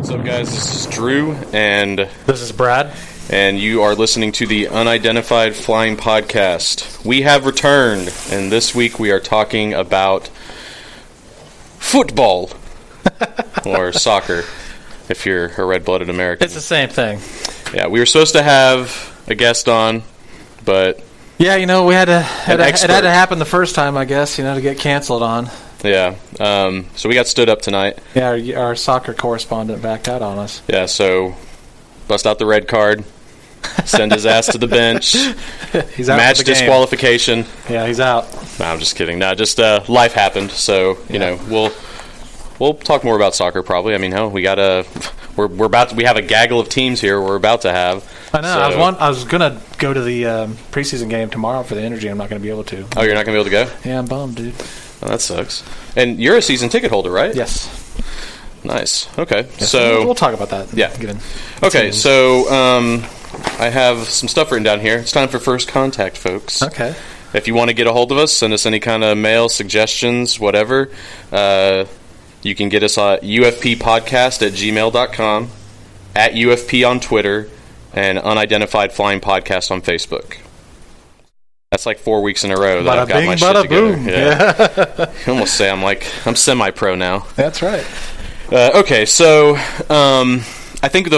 What's up, guys? This is Drew, and this is Brad, and you are listening to the Unidentified Flying Podcast. We have returned, and this week we are talking about football, or soccer, if you're a red-blooded American. It's the same thing. Yeah, we were supposed to have a guest on, but yeah, you know, it had to happen the first time, I guess, you know, to get canceled on. Yeah, so we got stood up tonight. Yeah, our soccer correspondent backed out on us. Yeah, so bust out the red card, send his ass to the bench. He's out. Match disqualification. Yeah, he's out. No, I'm just kidding. No, just life happened. So you know, we'll talk more about soccer probably. I mean, hell, we have a gaggle of teams here. We're about to have. I know. So, I was gonna go to the preseason game tomorrow for the Energy. I'm not gonna be able to. Oh, you're not gonna be able to go? Yeah, I'm bummed, dude. Oh, that sucks. And you're a season ticket holder, right? Yes. Nice. Okay. Yes, so we'll talk about that. Yeah. Okay. So I have some stuff written down here. It's time for first contact, folks. Okay. If you want to get a hold of us, send us any kind of mail, suggestions, whatever. You can get us at ufppodcast@gmail.com, at UFP on Twitter, and Unidentified Flying Podcast on Facebook. That's like 4 weeks in a row that I've got my shit together. Boom. Yeah. I almost say I'm semi-pro now. That's right. Okay, so I think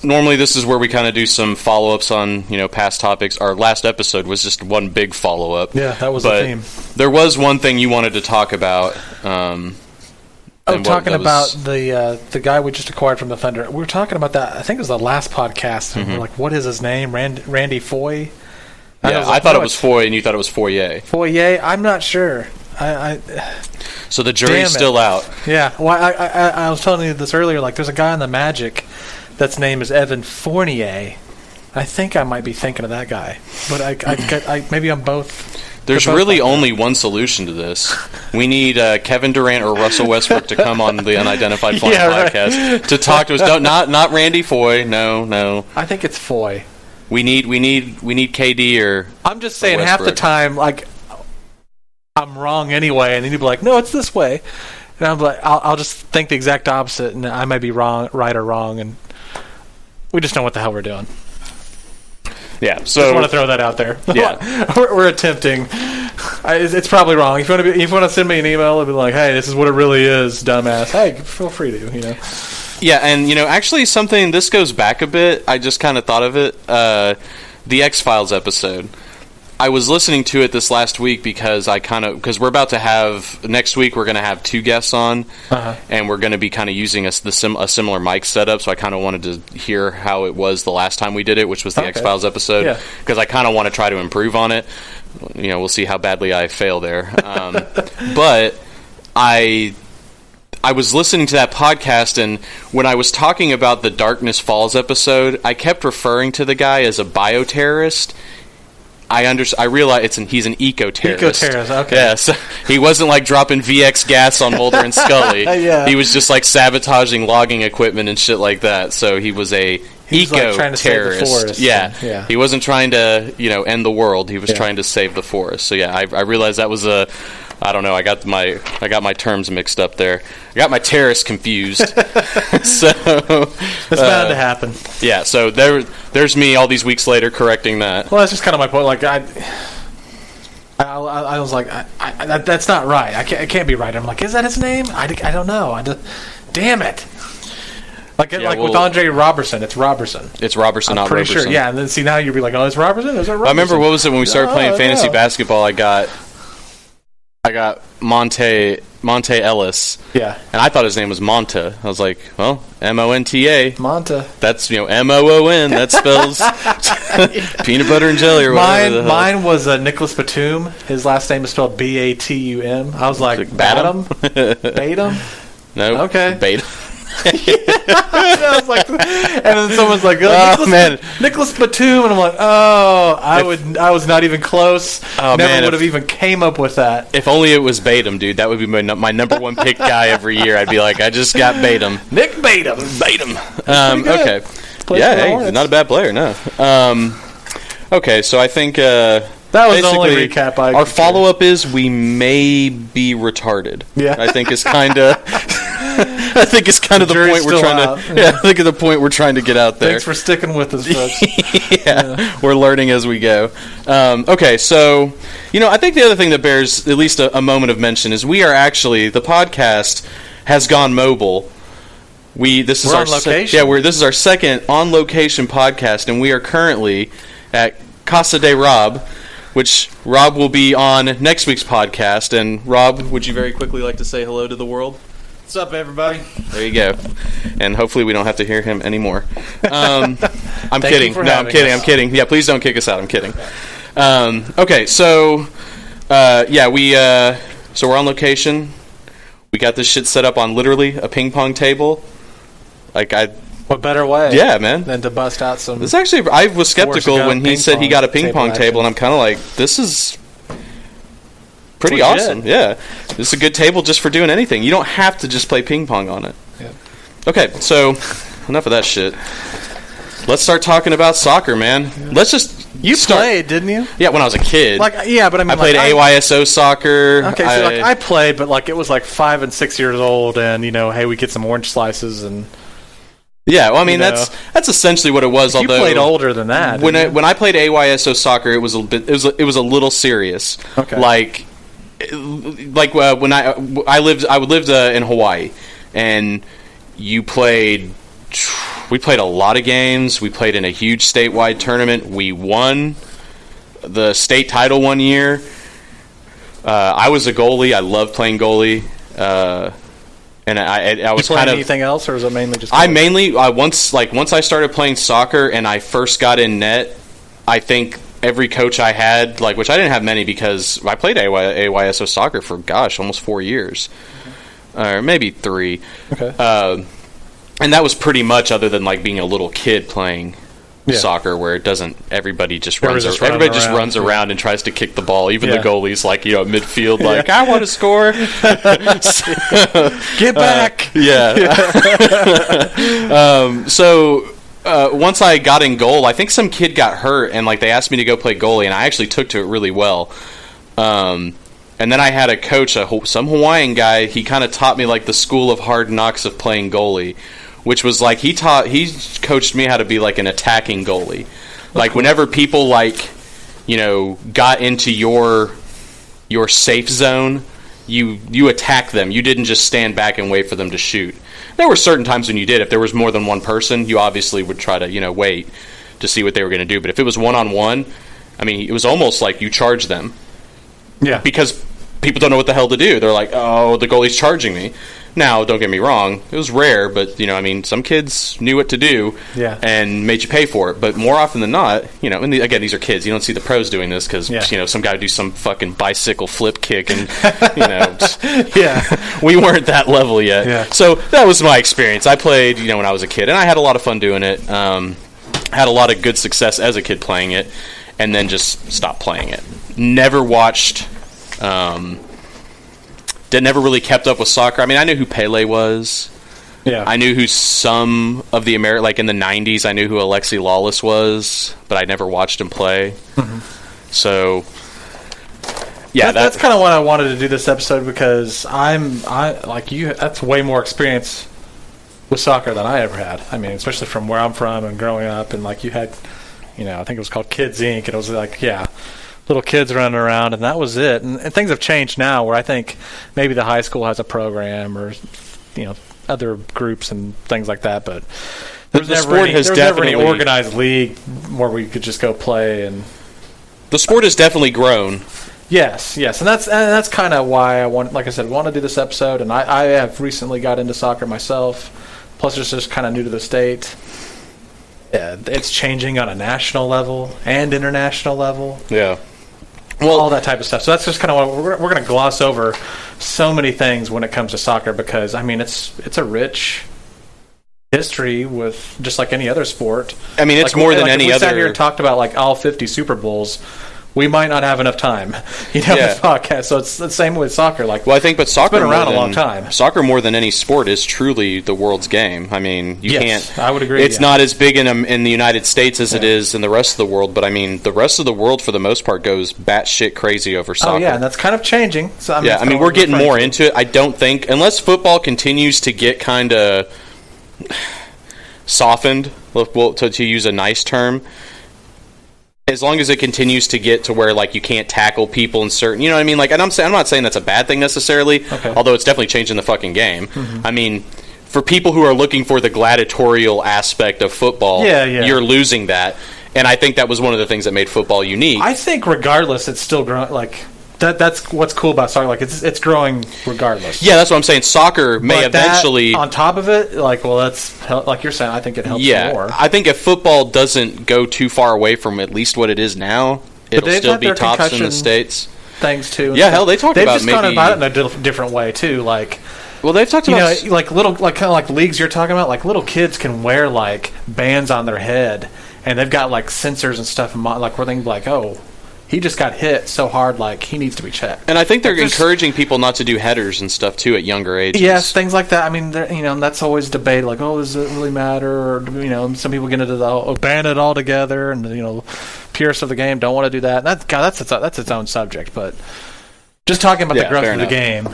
normally this is where we kind of do some follow-ups on, you know, past topics. Our last episode was just one big follow-up. Yeah, that was the theme. There was one thing you wanted to talk about. Talking about the guy we just acquired from the Thunder. We were talking about that. I think it was the last podcast. And we're like, what is his name? Randy Foye? Yeah, I thought it was Foye, and you thought it was Foyer. Foyer? I'm not sure. So the jury's still out. Yeah. Well, I was telling you this earlier. Like, there's a guy on the Magic that's name is Evan Fournier. I think I might be thinking of that guy, but I maybe I'm both. There's really only one solution to this. We need Kevin Durant or Russell Westbrook to come on the Unidentified Flying Podcast to talk to us. No, not Randy Foye. No. I think it's Foye. We need KD or. I'm just saying, half the time, like, I'm wrong anyway, and then you'd be like, no, it's this way, and I'm like, I'll just think the exact opposite, and I might be right or wrong, and we just know what the hell we're doing. Yeah, so just want to throw that out there. Yeah, we're attempting. It's probably wrong. If you want to send me an email and be like, hey, this is what it really is, dumbass. Hey, feel free to, you know. Yeah, and, you know, actually something, this goes back a bit. I just kind of thought of it. The X-Files episode. I was listening to it this last week because we're about to have, next week we're going to have 2 guests on, and we're going to be kind of using a similar mic setup, so I kind of wanted to hear how it was the last time we did it, which was the X-Files episode, because I kind of want to try to improve on it. You know, we'll see how badly I fail there. But I was listening to that podcast, and when I was talking about the Darkness Falls episode, I kept referring to the guy as a bioterrorist. I realized he's an eco-terrorist. Eco-terrorist, okay. Yeah, so he wasn't like dropping VX gas on Mulder and Scully. Yeah. He was just like sabotaging logging equipment and shit like that. So he was a eco-terrorist. Trying to save the forest. Yeah. He wasn't trying to, you know, end the world. He was trying to save the forest. So yeah, I realized that was I don't know. I got my terms mixed up there. I got my terrorists confused. So it's bound to happen. Yeah. So there's me all these weeks later correcting that. Well, that's just kind of my point. Like I was like, that's not right. It can't be right. I'm like, is that his name? I don't know. Damn it. With Andre Robertson, it's Robertson. It's Robertson, not Roberson. Pretty sure. Yeah, and then see now you'll be like, oh, it's Robertson. Is it Roberson? I remember what was it when we started playing fantasy basketball? I got Monte Ellis. Yeah. And I thought his name was Monta. I was like, well, Monta. Monta. That's, you know, Moon. That spells peanut butter and jelly or whatever. Mine was Nicholas Batum. His last name is spelled Batum. I was like, Batum? Batum? No. Okay. Batum. I was like, and then someone's like, Nicholas Batum, and I'm like, I was not even close. Never would have even came up with that. If only it was Batum, dude. That would be my number one pick guy every year. I'd be like, I just got Batum. Nick Batum. Okay. Yeah, hey, not a bad player, no. Okay, so I think that was the only recap our follow-up is we may be retarded. Yeah. I think is kind of... I think it's kind of the point we're trying to. Yeah, I think of the point we're trying to get out there. Thanks for sticking with us, folks. Yeah, we're learning as we go. Okay, so I think the other thing that bears at least a moment of mention is the podcast has gone mobile. This is our location. This is our second on location podcast, and we are currently at Casa de Rob, which Rob will be on next week's podcast. And Rob, would you very quickly like to say hello to the world? What's up, everybody? There you go. And hopefully we don't have to hear him anymore. I'm kidding. No, I'm kidding. I'm kidding. Yeah, please don't kick us out. I'm kidding. Okay, so so we're on location. We got this shit set up on literally a ping pong table. What better way? Yeah, man. Than to bust out some. This actually, I was skeptical when he said he got a ping pong table, and I'm kind of like, this is pretty awesome. Yeah, this is a good table just for doing anything. You don't have to just play ping pong on it. Yeah. Okay, so enough of that shit. Let's start talking about soccer, man. Yeah. Let's just. You played, didn't you? Yeah, when I was a kid. But I mean, I played AYSO soccer. Okay, so I played, but it was 5 and 6 years old, and hey, we get some orange slices and. Yeah, well, I mean that's essentially what it was. Although you played older than that. When I played AYSO soccer, it was a little serious. Okay. When I lived in Hawaii, and we played a lot of games. We played in a huge statewide tournament. We won the state title one year. I was a goalie. I loved playing goalie. And I was kind of anything else, or was it mainly just? Once I started playing soccer and I first got in net, I think every coach I had, which I didn't have many because I played AYSO soccer for almost 4 years, or maybe 3. Okay. And that was pretty much other than being a little kid playing soccer, where it doesn't. Everybody just runs around and tries to kick the ball. Even the goalie's midfield, I want to score. Get back. Once I got in goal, I think some kid got hurt, and they asked me to go play goalie, and I actually took to it really well. And then I had a coach, some Hawaiian guy. He kind of taught me the school of hard knocks of playing goalie, which was he coached me how to be an attacking goalie. Whenever people got into your safe zone, you attack them. You didn't just stand back and wait for them to shoot. There were certain times when you did. If there was more than one person, you obviously would try to wait to see what they were going to do. But if it was one-on-one, I mean, it was almost like you charge them. Yeah. Because people don't know what the hell to do. They're like, oh, the goalie's charging me. Now, don't get me wrong, it was rare, but, some kids knew what to do and made you pay for it. But more often than not, and again, these are kids. You don't see the pros doing this because, some guy would do some fucking bicycle flip kick and, we weren't that level yet. Yeah. So that was my experience. I played, when I was a kid, and I had a lot of fun doing it. Had a lot of good success as a kid playing it, and then just stopped playing it. Never watched... never really kept up with soccer. I mean, I knew who Pele was. Yeah. I knew who some of the in the 90s, I knew who Alexi Lawless was, but I never watched him play. Mm-hmm. So, that's kind of why I wanted to do this episode, because that's way more experience with soccer than I ever had. I mean, especially from where I'm from and growing up, and you had, I think it was called Kids Inc. And it was little kids running around, and that was it. And things have changed now, where I think maybe the high school has a program, or other groups and things like that. But there's never any organized league where we could just go play. And the sport has definitely grown. Yes, and that's kind of why I want to do this episode. And I have recently got into soccer myself. Plus, it's just kind of new to the state. Yeah, it's changing on a national level and international level. Yeah. Well, all that type of stuff. So that's just kind of what we're going to gloss over so many things when it comes to soccer, because I mean it's a rich history with just like any other sport. I mean, it's more than any we other. Sat here and talked about all 50 Super Bowls. we might not have enough time, this podcast. So it's the same with soccer. Like, well, I think, but soccer it's been around a long time. Soccer, more than any sport, is truly the world's game. I mean, you can't. I would agree. It's not as big in the United States as it is in the rest of the world. But I mean, the rest of the world, for the most part, goes batshit crazy over soccer. Oh yeah, and that's kind of changing. So I mean, we're getting more into it. I don't think, unless football continues to get kind of softened, to use a nice term. As long as it continues to get to where, like, you can't tackle people in certain, you know what I mean? Like, and I'm not saying that's a bad thing necessarily, although it's definitely changing the fucking game. I mean, for people who are looking for the gladiatorial aspect of football, you're losing that. And I think that was one of the things that made football unique. I think regardless, it's still growing, like... That's what's cool about soccer. Like it's growing regardless. Yeah, that's what I'm saying. Soccer may eventually, on top of it, that's like you're saying. I think it helps more. I think if football doesn't go too far away from at least what it is now, it'll still be tops in the States. Things too. Yeah, hell, they talked about maybe gone about it in a different way too. Like, well, they've talked about like little, like kind of like leagues you're talking about. Like little kids can wear like bands on their head, and they've got like sensors and stuff, like where they can be like, oh. He just got hit so hard, like, he needs to be checked. And I think they're encouraging people not to do headers and stuff, too, at younger ages. Yes, things like that. I mean, that's always debated, like, does it really matter? Or, some people get into the, ban it all together, and, purists of the game don't want to do that. And that's its own subject, but just talking about the growth of the game.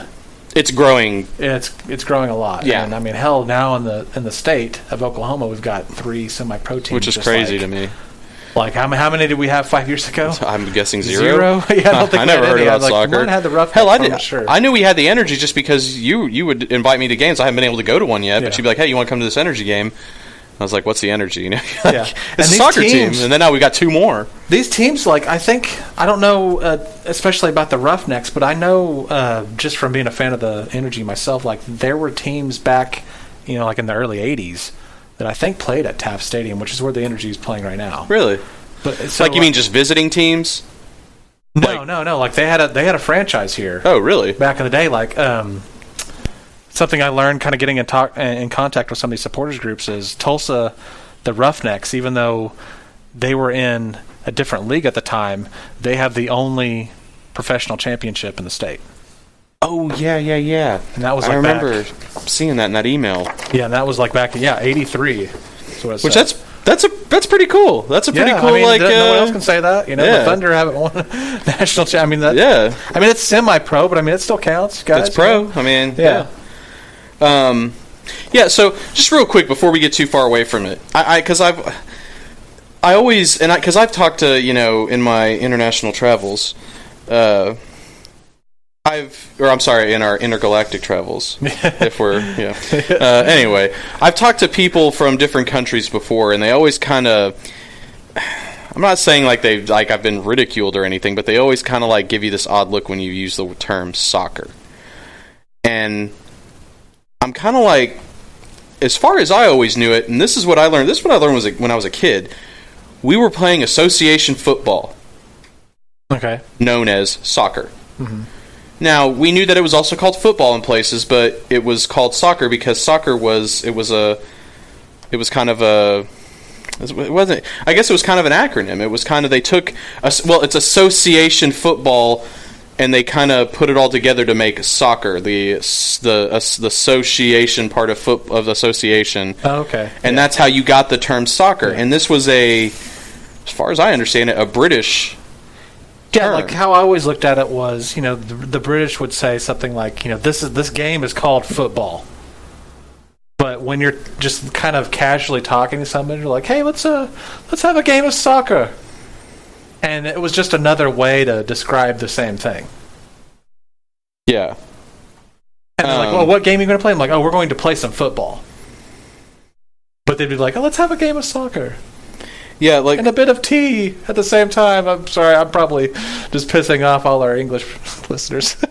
It's growing. It's growing a lot. Yeah. And, I mean, hell, now in the state of Oklahoma, we've got 3 semi-pro teams. Which is crazy to me. Like, how many did we have 5 years ago? I'm guessing 0. Yeah, I don't think I never heard about soccer. Mine had the rough. Hell, I did. Sure. I knew we had the energy just because you would invite me to games. I haven't been able to go to one yet, but you'd be like, hey, you want to come to this energy game? I was like, what's the energy? It's a soccer team. And then now we got 2 more. These teams, like, I don't know, especially about the Roughnecks, but I know just from being a fan of the energy myself, like, there were teams back, like in the early 80s that I think played at Taft Stadium, which is where the energy is playing right now. Really? But so, like, you mean just visiting teams? No. Like they had a franchise here. Oh, really? Back in the day, like something I learned, kind of getting in contact with some of these supporters groups, is Tulsa, the Roughnecks. Even though they were in a different league at the time, they have the only professional championship in the state. Oh yeah. And that was I remember seeing that in that email. Yeah, and that was like back in '83. Which that's pretty cool. That's a pretty cool. I mean, like no one else can say that. The Thunder haven't won national. I mean that. Yeah. I mean it's semi-pro, but I mean it still counts, guys. It's pro. I mean, yeah. So just real quick before we get too far away from it, because I've talked to in my international travels, in our intergalactic travels, if we're, anyway, I've talked to people from different countries before, and they always kind of, I'm not saying I've been ridiculed or anything, but they always kind of give you this odd look when you use the term soccer. And I'm kind of as far as I always knew it, and this is what I learned when I was a kid, we were playing association football. Okay. Known as soccer. Mm-hmm. Now, we knew that it was also called football in places, but it was called soccer because soccer was kind of an acronym. It was kind of, they took, it's association football, and they kind of put it all together to make soccer, the association part of the association. Oh, okay. And that's how you got the term soccer. Yeah. And this was as far as I understand it, a British term. Yeah, like how I always looked at it was, the British would say something like, this game is called football. But when you're just kind of casually talking to somebody, you're like, hey, let's have a game of soccer. And it was just another way to describe the same thing. Yeah. And they're like, well, what game are you going to play? I'm like, we're going to play some football. But they'd be like, let's have a game of soccer. Yeah, and a bit of tea at the same time. I'm sorry, I'm probably just pissing off all our English listeners.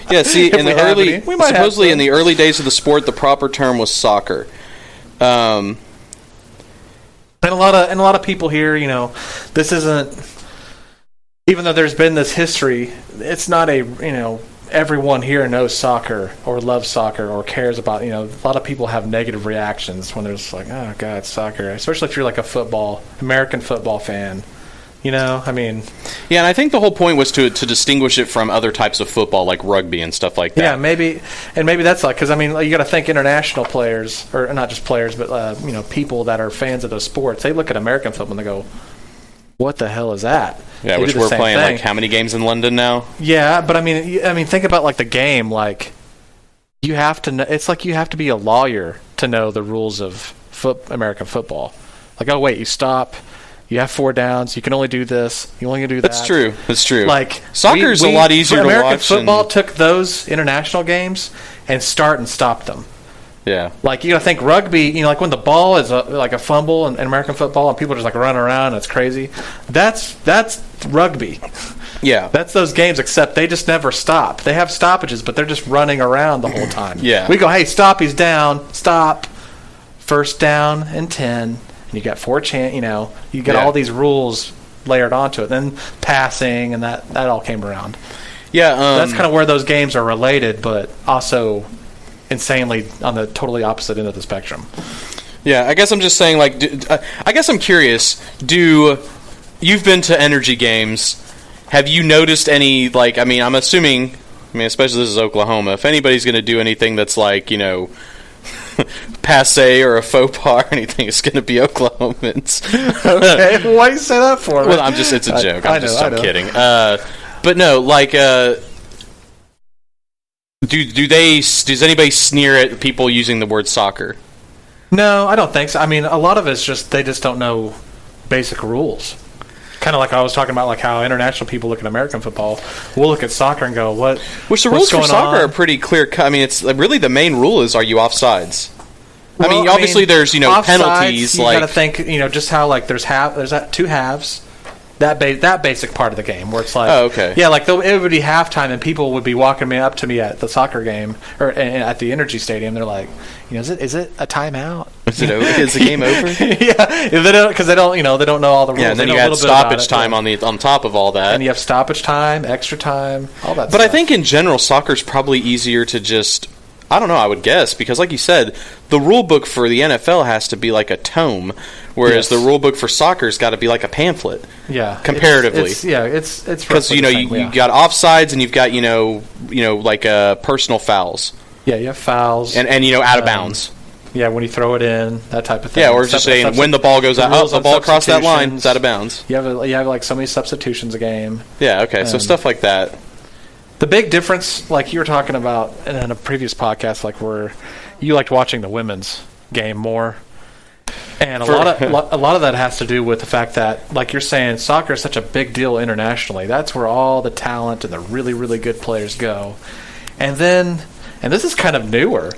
Yeah, see, in the early days of the sport, the proper term was soccer. And a lot of people here, this isn't, even though there's been this history, it's not everyone here knows soccer or loves soccer or cares about, a lot of people have negative reactions when there's like, oh God, soccer, especially if you're like a American football fan. I mean... Yeah, and I think the whole point was to distinguish it from other types of football, like rugby and stuff like that. Yeah, maybe that's like... Because, I mean, you got to think international players, or not just players, but, people that are fans of those sports, they look at American football and they go, what the hell is that? Yeah, which we're playing, like, how many games in London now? Yeah, but, I mean, think about, like, the game, like... You have to know, it's like you have to be a lawyer to know the rules of American football. Like, oh, wait, you stop... You have 4 downs. You can only do this. You only can do that. That's true. That's true. Like soccer's a lot easier to watch. American football took those international games and stopped them. Yeah. Like, you got to think rugby. Like when the ball is like a fumble in American football and people just like run around and it's crazy. That's rugby. Yeah. That's those games. Except they just never stop. They have stoppages, but they're just running around the whole time. Yeah. We go, hey, stop. He's down. Stop. First down and 10. You got 4 you got all these rules layered onto it. Then passing and that all came around. Yeah, that's kind of where those games are related, but also insanely on the totally opposite end of the spectrum. Yeah, I guess I'm just saying, like, I guess I'm curious. You've been to energy games? Have you noticed any? Like, I mean, I'm assuming. I mean, especially this is Oklahoma. If anybody's going to do anything that's like, passe or a faux pas or anything, it's going to be Oklahomans. Okay, why do you say that for? Well, it's a joke. I'm kidding. But no, like, does anybody sneer at people using the word soccer? No, I don't think so. I mean, a lot of it's just they just don't know basic rules. Kind of like I was talking about, like how international people look at American football. We'll look at soccer and go, "What?" Which the rules for soccer are pretty clear. I mean, it's really the main rule is: are you offsides? Well, I mean, obviously there's penalties. You got to think just how like there's 2 halves. That basic part of the game where it's like, oh, okay, yeah, like it would be halftime and people would be walking up to me at the soccer game or at the Energy Stadium. They're like, is it a timeout? Is it over? Is the game over? Yeah, because they don't know all the rules. Yeah, and then you had stoppage time on top of all that, and you have stoppage time, extra time, all that. But I think in general, soccer's probably easier to just. I don't know, I would guess, because like you said, the rule book for the NFL has to be like a tome, whereas the rule book for soccer's got to be like a pamphlet. Yeah. Comparatively. It's because you got offsides and you've got like personal fouls. Yeah, you have fouls and out of bounds. Yeah, when you throw it in, that type of thing. Yeah, or just saying when the ball goes out, the ball across that line is out of bounds. You have like so many substitutions a game. Yeah, okay, so stuff like that. The big difference, like you were talking about in a previous podcast, like where you liked watching the women's game more, and a lot of that has to do with the fact that, like you're saying, soccer is such a big deal internationally. That's where all the talent and the really, really good players go. And this is kind of newer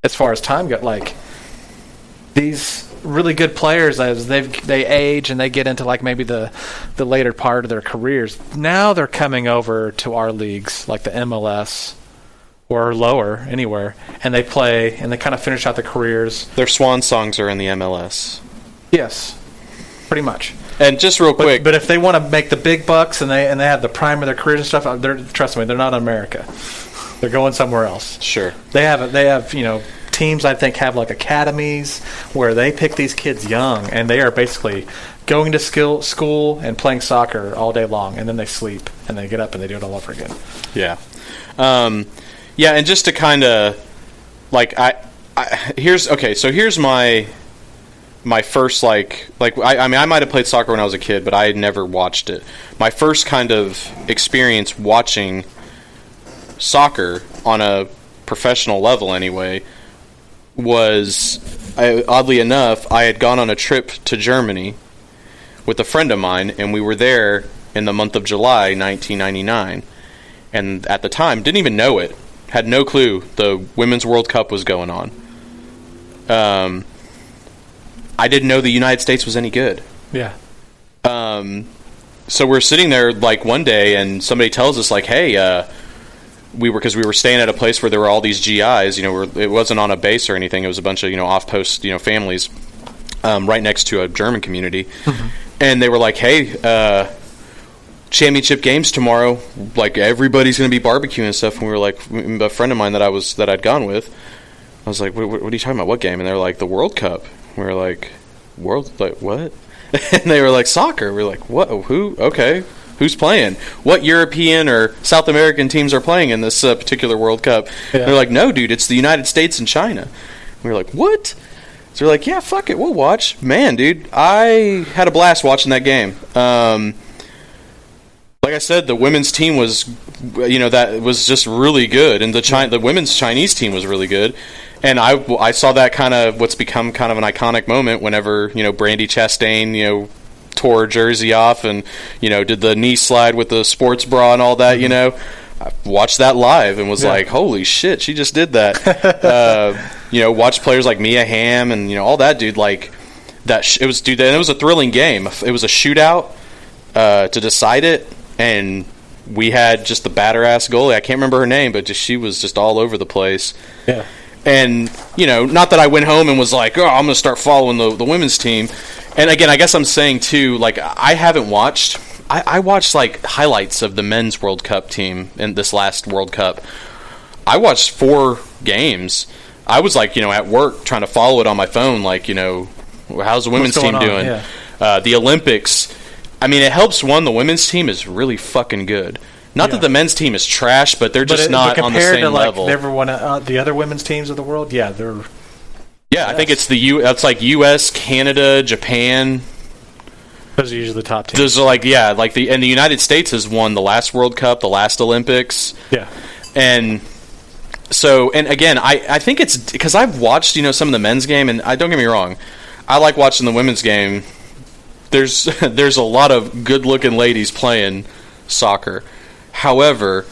as far as time goes. Like these really good players, as they age and they get into like maybe the later part of their careers, now they're coming over to our leagues like the MLS or lower anywhere, and they play and they kind of finish out their careers. Their swan songs are in the MLS. Yes, pretty much. And just real quick, but if they want to make the big bucks and they have the prime of their careers and stuff, trust me, they're not in America. They're going somewhere else. Sure. They have teams I think have like academies where they pick these kids young and they are basically going to school and playing soccer all day long, and then they sleep and they get up and they do it all over again. Yeah. And just to kind of like here's my first I might have played soccer when I was a kid, but I had never watched it. My first kind of experience watching soccer on a professional level anyway was, oddly enough, I had gone on a trip to Germany with a friend of mine, and we were there in the month of July 1999, and at the time didn't even know it, had no clue the Women's World Cup was going on. I didn't know the United States was any good. Yeah. So we're sitting there like one day, and somebody tells us like, hey, we were staying at a place where there were all these GIs. It wasn't on a base or anything. It was a bunch of off-post families right next to a German community, mm-hmm. And they were like, "Hey, championship games tomorrow. Like everybody's going to be barbecuing and stuff." And we were like, a friend of mine that I'd gone with, I was like, "What are you talking about? What game?" And they're like, "The World Cup." We were like, "What?" And they were like, soccer. We're like, what? Who? Okay. Who's playing? What European or South American teams are playing in this particular World Cup? Yeah. They're like, no, dude, it's the United States and China. We were like, what? So they're like, yeah, fuck it, we'll watch. Man, dude, I had a blast watching that game. Like I said, the women's team was, that was just really good, and the women's Chinese team was really good. And I saw that kind of what's become kind of an iconic moment whenever Brandy Chastain tore her jersey off and did the knee slide with the sports bra and all that. I watched that live and was like, holy shit, she just did that. Watched players like Mia Hamm and all that, dude. Like that, it was a thrilling game. It was a shootout to decide it, and we had just the batter ass goalie. I can't remember her name, but she was just all over the place. Yeah. And not that I went home and was like, oh, I'm gonna start following the women's team. And again, I guess I'm saying too, like I haven't watched. I watched like highlights of the men's World Cup team in this last World Cup. I watched 4 games. I was like, at work trying to follow it on my phone. Like, how's the women's team doing? Yeah. The Olympics. I mean, it helps. The women's team is really fucking good. Not that the men's team is trash, but they're just not on the same level. Compared to everyone, the other women's teams of the world, they're. Yeah, I think it's it's like U.S., Canada, Japan. Those are usually the top teams. Those are and the United States has won the last World Cup, the last Olympics. Yeah. And so, and again, I think it's because I've watched, some of the men's game, and don't get me wrong, I like watching the women's game. There's a lot of good-looking ladies playing soccer. However,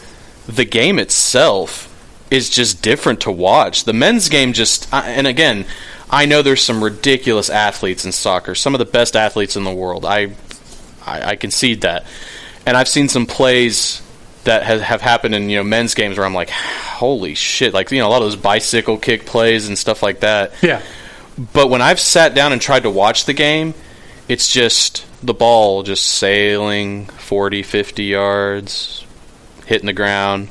the game itself is just different to watch. The men's game and again, I know there's some ridiculous athletes in soccer, some of the best athletes in the world. I concede that. And I've seen some plays that have happened in men's games where I'm like, holy shit, like a lot of those bicycle kick plays and stuff like that. Yeah. But when I've sat down and tried to watch the game, it's just the ball just sailing 40, 50 yards, hitting the ground,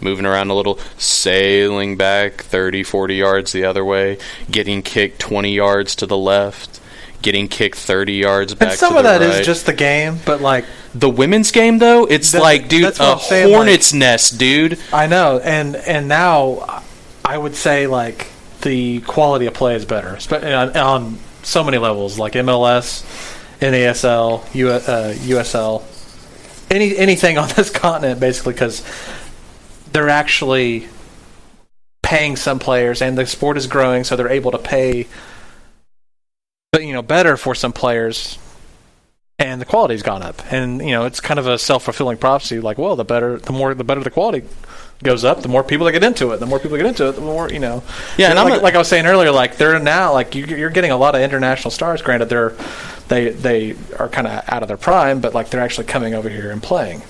moving around a little, sailing back 30, 40 yards the other way, getting kicked 20 yards to the left, getting kicked 30 yards back to the right. And some of that is just the game, but like... The women's game, though, it's dude, a hornet's nest, dude. I know, and now I would say, like, the quality of play is better on so many levels, like MLS, NASL, USL, anything on this continent, basically, because they're actually paying some players, and the sport is growing, so they're able to pay, better for some players, and the quality's gone up. And it's kind of a self-fulfilling prophecy. Like, well, the better the quality goes up, the more people that get into it. The more people get into it, the more Yeah, and like I was saying earlier, like they're now like you're getting a lot of international stars. Granted, they are kind of out of their prime, but like they're actually coming over here and playing.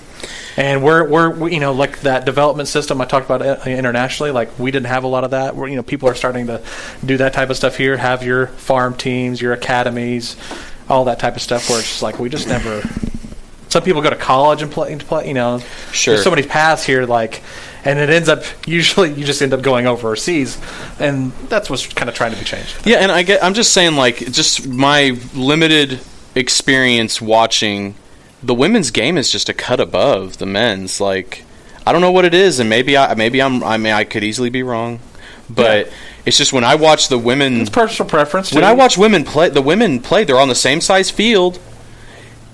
And we're like that development system I talked about internationally, like we didn't have a lot of that. Where people are starting to do that type of stuff here. Have your farm teams, your academies, all that type of stuff. Where it's just like we just never. Some people go to college and play. Sure. There's so many paths here, like, and it ends up usually you just end up going overseas, and that's what's kind of trying to be changed. Yeah, and I'm just saying, like, just my limited experience watching. The women's game is just a cut above the men's. Like, I don't know what it is, and I could easily be wrong, but it's just when I watch the women. It's personal preference. Too. When I watch women play, they're on the same size field,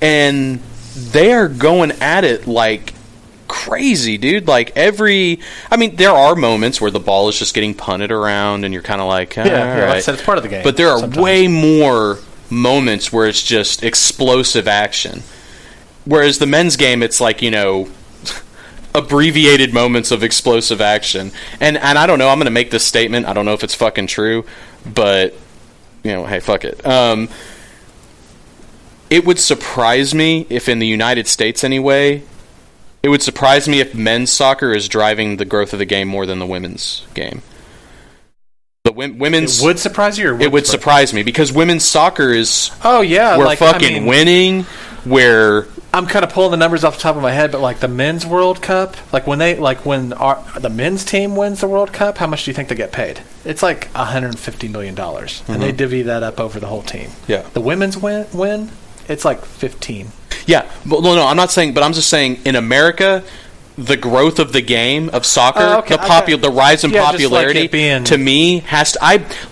and they are going at it like crazy, dude. Like there are moments where the ball is just getting punted around, and you're kind of like, like I said, it's part of the game. But there are way more moments where it's just explosive action. Whereas the men's game, it's like, abbreviated moments of explosive action. And I don't know, I'm going to make this statement. I don't know if it's fucking true, but, hey, fuck it. It would surprise me if in the United States anyway, it would surprise me if men's soccer is driving the growth of the game more than the women's game. The women's... It would surprise you? It would surprise me because women's soccer is... Oh, yeah. We're winning... where I'm kind of pulling the numbers off the top of my head, but like the men's World Cup, when the men's team wins the World Cup, how much do you think they get paid? It's like $150 million, and they divvy that up over the whole team. Yeah. The women's win, it's like 15. Yeah, but no, I'm not saying, but I'm just saying in America, the growth of the game of soccer, the rise in popularity, to me has to.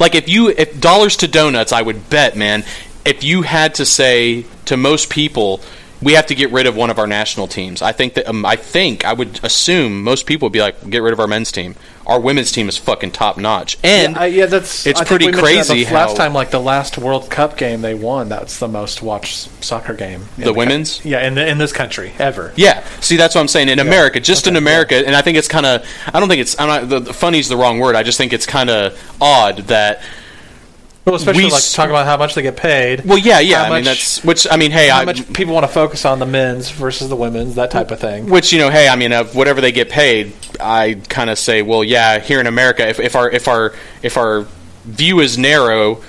If dollars to donuts, I would bet, man. If you had to say to most people, we have to get rid of one of our national teams, I think I would assume most people would be like, get rid of our men's team. Our women's team is fucking top notch, and it's pretty crazy. Last time, the last World Cup game they won, that's the most watched soccer game. The women's, in this country ever. Yeah, see, that's what I'm saying. In America, in America, and I think it's kind of. I don't think it's. I'm not. Funny's the wrong word. I just think it's kind of odd that. Well, especially talk about how much they get paid. Well, yeah. How much people want to focus on the men's versus the women's, that type of thing. Which whatever they get paid, I kind of say, well, yeah. Here in America, if our view is narrow,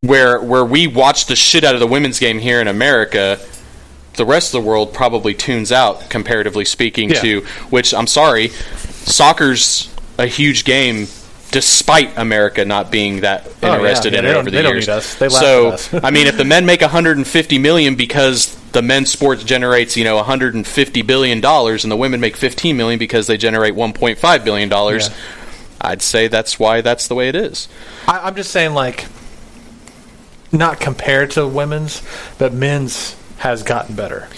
where we watch the shit out of the women's game here in America, the rest of the world probably tunes out, comparatively speaking. To which I'm sorry, soccer's a huge game. Despite America not being that interested in it over the years. They don't need us. They laugh at us. If the men make $150 million because the men's sports generates, $150 billion, and the women make $15 million because they generate $1.5 billion, I'd say that's why that's the way it is. I'm just saying, not compared to women's, but men's has gotten better.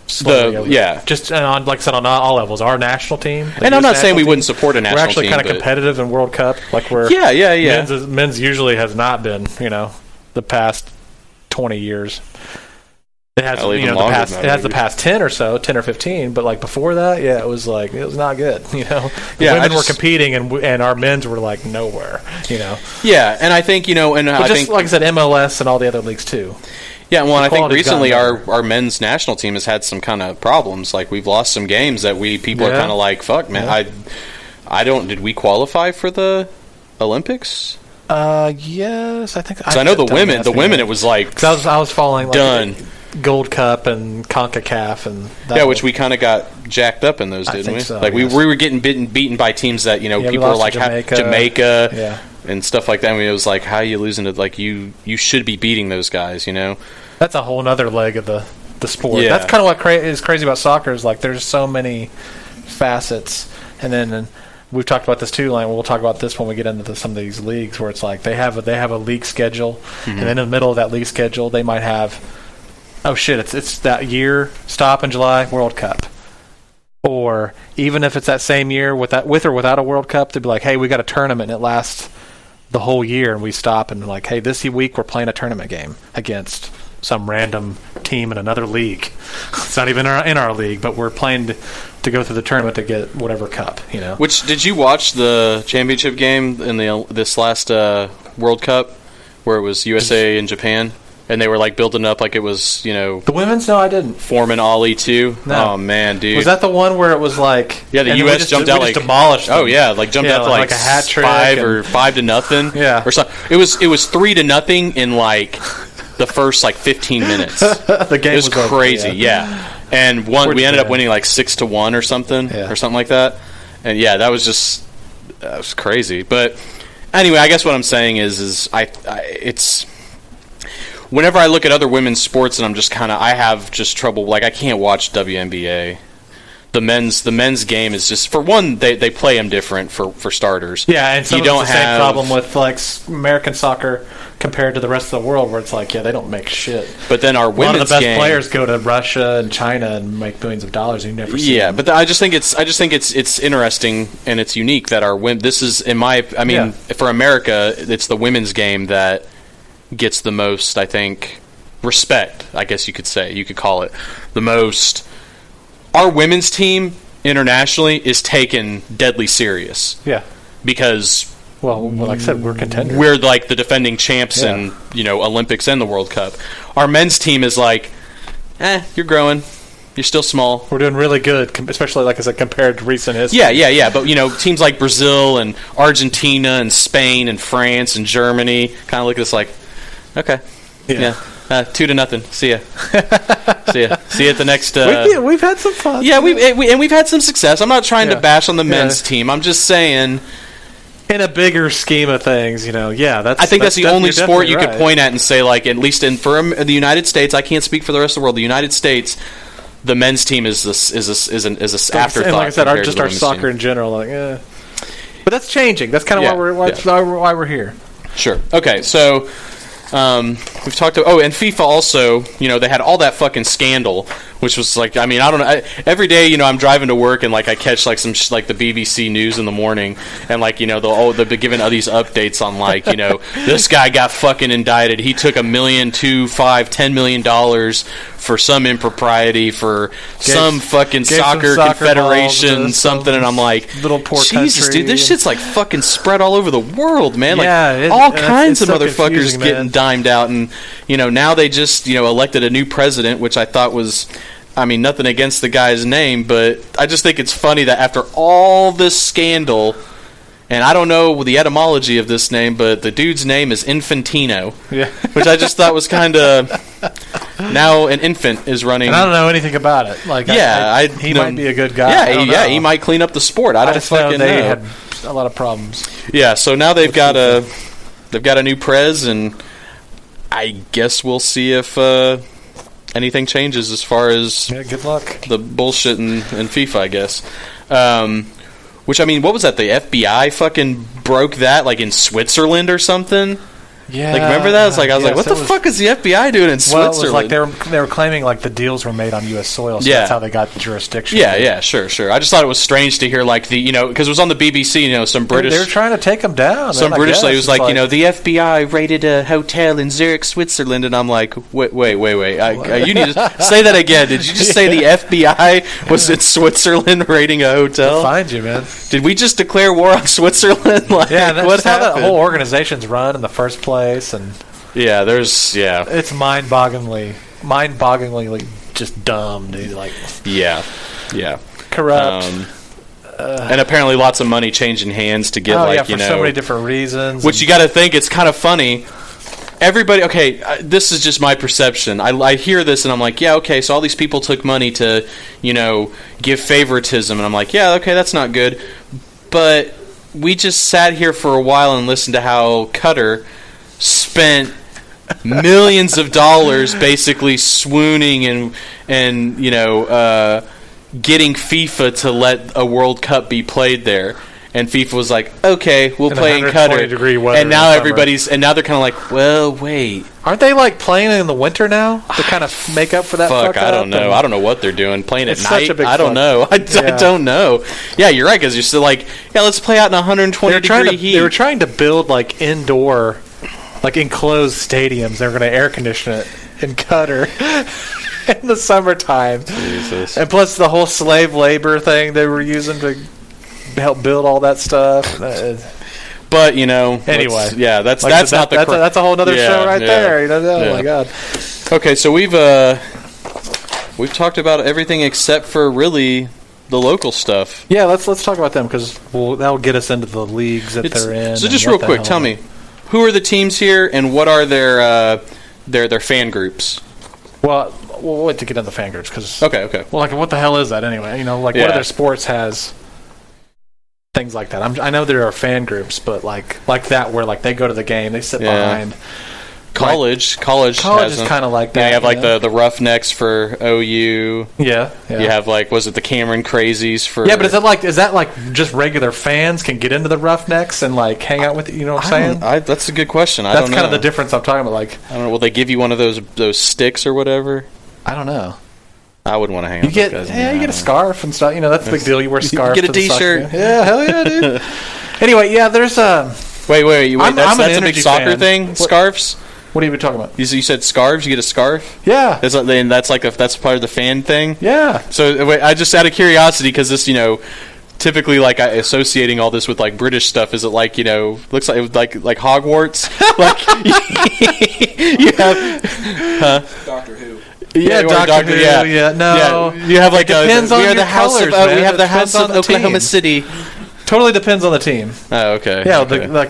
Just on, like I said, on all levels, our national team. And I'm not saying we wouldn't support a national team. We're actually kind of competitive in World Cup, Men's usually has not been, the past 20 years. It has, the past 10 or 15, but before that, it was not good. The women were competing and our men's were nowhere. Yeah, and I think I think, like I said, MLS and all the other leags too. Yeah, well, and I think recently our men's national team has had some kind of problems. We've lost some games that people are kind of fuck, man. Yeah. I don't. Did we qualify for the Olympics? Yes, I think. Because I know the women. The women, it was I was following done. Gold Cup and CONCACAF and which we kind of got jacked up in those, didn't we? So, we were getting beaten by teams that people are like Jamaica. And stuff like that. I mean, it was how are you losing to you should be beating those guys, That's a whole other leg of the sport. Yeah. That's kind of what is crazy about soccer is there's so many facets, and then we've talked about this too. We'll talk about this when we get into some of these leagues where it's they have a league schedule, and then in the middle of that league schedule they might have it's that year stop in July World Cup. Or even if it's that same year with or without a World Cup, they'd be hey, we got a tournament and it lasts the whole year, and we stop and hey, this week we're playing a tournament game against some random team in another league. It's not even in our league, but we're playing to go through the tournament to get whatever cup. Which did you watch the championship game in this last World Cup where it was USA and Japan? And they were building up it was, The women's? No, I didn't. Foreman Ollie too. No. Oh man, dude. Was that the one where it was the US jumped out demolished them. Oh yeah, jumped out to a hat trick 5-0. Yeah. Or something. It was 3-0 in the first 15 minutes. The game was crazy, over, yeah. And we ended up winning 6-1 or something like that. And that was crazy. But anyway, I guess what I'm saying is it's whenever I look at other women's sports, and I'm just I have just trouble. I can't watch WNBA. The men's game is just, for one, they play them different for starters. Yeah, and you don't have the same problem with American soccer compared to the rest of the world, where it's they don't make shit. But then our women's a lot of the best players go to Russia and China and make billions of dollars. And you never see them. But I just think it's interesting and it's unique that our women. This is for America, it's the women's game that gets the most, I think, respect, I guess you could say. You could call it the most. Our women's team internationally is taken deadly serious. Yeah. Because like I said, we're contenders. We're the defending champs in, Olympics and the World Cup. Our men's team is you're growing. You're still small. We're doing really good, especially, like I said, compared to recent history. Yeah. But, teams like Brazil and Argentina and Spain and France and Germany kind of look at us okay. Yeah. 2-0. See ya. See you at the next. We've had some fun. Yeah, we've had some success. I'm not trying to bash on the men's team. I'm just saying, in a bigger scheme of things, I think that's the only sport you could point at and say, like, at least for the United States. I can't speak for the rest of the world. The United States, the men's team is an afterthought. And like I said, our soccer in general, but that's changing. That's kind of why we're here. Sure. Okay, so. We've talked to and FIFA also, they had all that fucking scandal, which was like, I don't know, every day, I'm driving to work and like I catch like some like the BBC News in the morning and like, they'll be giving all these updates on like, this guy got fucking indicted. He took $1 million, $10 million for some impropriety for some fucking soccer confederation something, and I'm like, little poor Jesus, country, dude, this shit's like fucking spread all over the world, man. Like all kinds of motherfuckers getting dimed out, and now they just elected a new president, which I thought was, nothing against the guy's name, but I just think it's funny that after all this scandal, and I don't know the etymology of this name, but the dude's name is Infantino, which I just thought was kind of, now an infant is running. And I don't know anything about it. Like, he might be a good guy. He might clean up the sport. I don't fucking know. They had a lot of problems. Yeah, so now they've got a new prez, and I guess we'll see if anything changes as far as good luck. The bullshit in FIFA, I guess. Which, what was that? The FBI fucking broke that, like, in Switzerland or something? Yeah. Like, remember that? It's like, I was like, what the fuck is the FBI doing in Switzerland? Well, it was like they were claiming, like, the deals were made on U.S. soil, so that's how they got the jurisdiction. Yeah, sure. I just thought it was strange to hear, like, because it was on the BBC, some British... They were trying to take them down. Some British lady was like, the FBI raided a hotel in Zurich, Switzerland, and I'm like, wait. You need to say that again. Did you just say the FBI was in Switzerland raiding a hotel? They'll find you, man. Did we just declare war on Switzerland? Like, that's how that whole organization's run in the first place. And it's mind-bogglingly just dumb, dude. Like, corrupt, and apparently lots of money changing hands to get for so many different reasons. Which you got to think, it's kind of funny. Everybody, this is just my perception. I hear this and I'm like, so all these people took money to, give favoritism, and I'm like, that's not good. But we just sat here for a while and listened to how Qatar spent millions of dollars basically swooning and getting FIFA to let a World Cup be played there. And FIFA was like, okay, we'll play in Qatar. And now now they're kind of like, well, wait. Aren't they like playing in the winter now to kind of make up for that? Fuck, I don't know. I don't know what they're doing. Playing at night? I don't know. I don't know. Yeah, you're right, because you're still like, let's play out in 120-degree heat. They were trying to build like indoor, like enclosed stadiums. They were going to air condition it in Qatar in the summertime. Jesus. And plus the whole slave labor thing they were using to help build all that stuff. But anyway, that's a whole other show right there. Oh my god. Okay, so we've talked about everything except for really the local stuff. Yeah, let's talk about them, because that'll get us into the leagues that they're in. So just real quick, tell me, who are the teams here, and what are their fan groups? Well, we'll wait to get into the fan groups, because okay. Well, like, what the hell is that anyway? What other sports has things like that? I know there are fan groups, but like that, where like they go to the game, they sit behind. College is kind of like that. Yeah, you have like the Roughnecks for OU. Yeah. You have was it the Cameron Crazies for? Yeah, but is that like just regular fans can get into the Roughnecks and like hang out with it? You know what I'm saying? That's a good question. That's kind of the difference I'm talking about. Like, I don't know. Will they give you one of those sticks or whatever? I don't know. I wouldn't want to hang out with those guys. Yeah, you get a scarf and stuff. That's the big deal. You wear a scarf. You get a T-shirt. Yeah, hell yeah, dude. Anyway, there's a... Wait. That's a big soccer thing? Scarves? What are you talking about? You said scarves? You get a scarf? Yeah. That's part of the fan thing? Yeah. So, I just out of curiosity, because this, typically, like, associating all this with, like, British stuff, is it like, looks like Hogwarts? Like, you have... Doctor Who. Yeah, Doctor Who. Yeah, no. Yeah. You have like depends on your colors, we have the House of Oklahoma City. Totally depends on the team. Oh, okay. Yeah, okay. I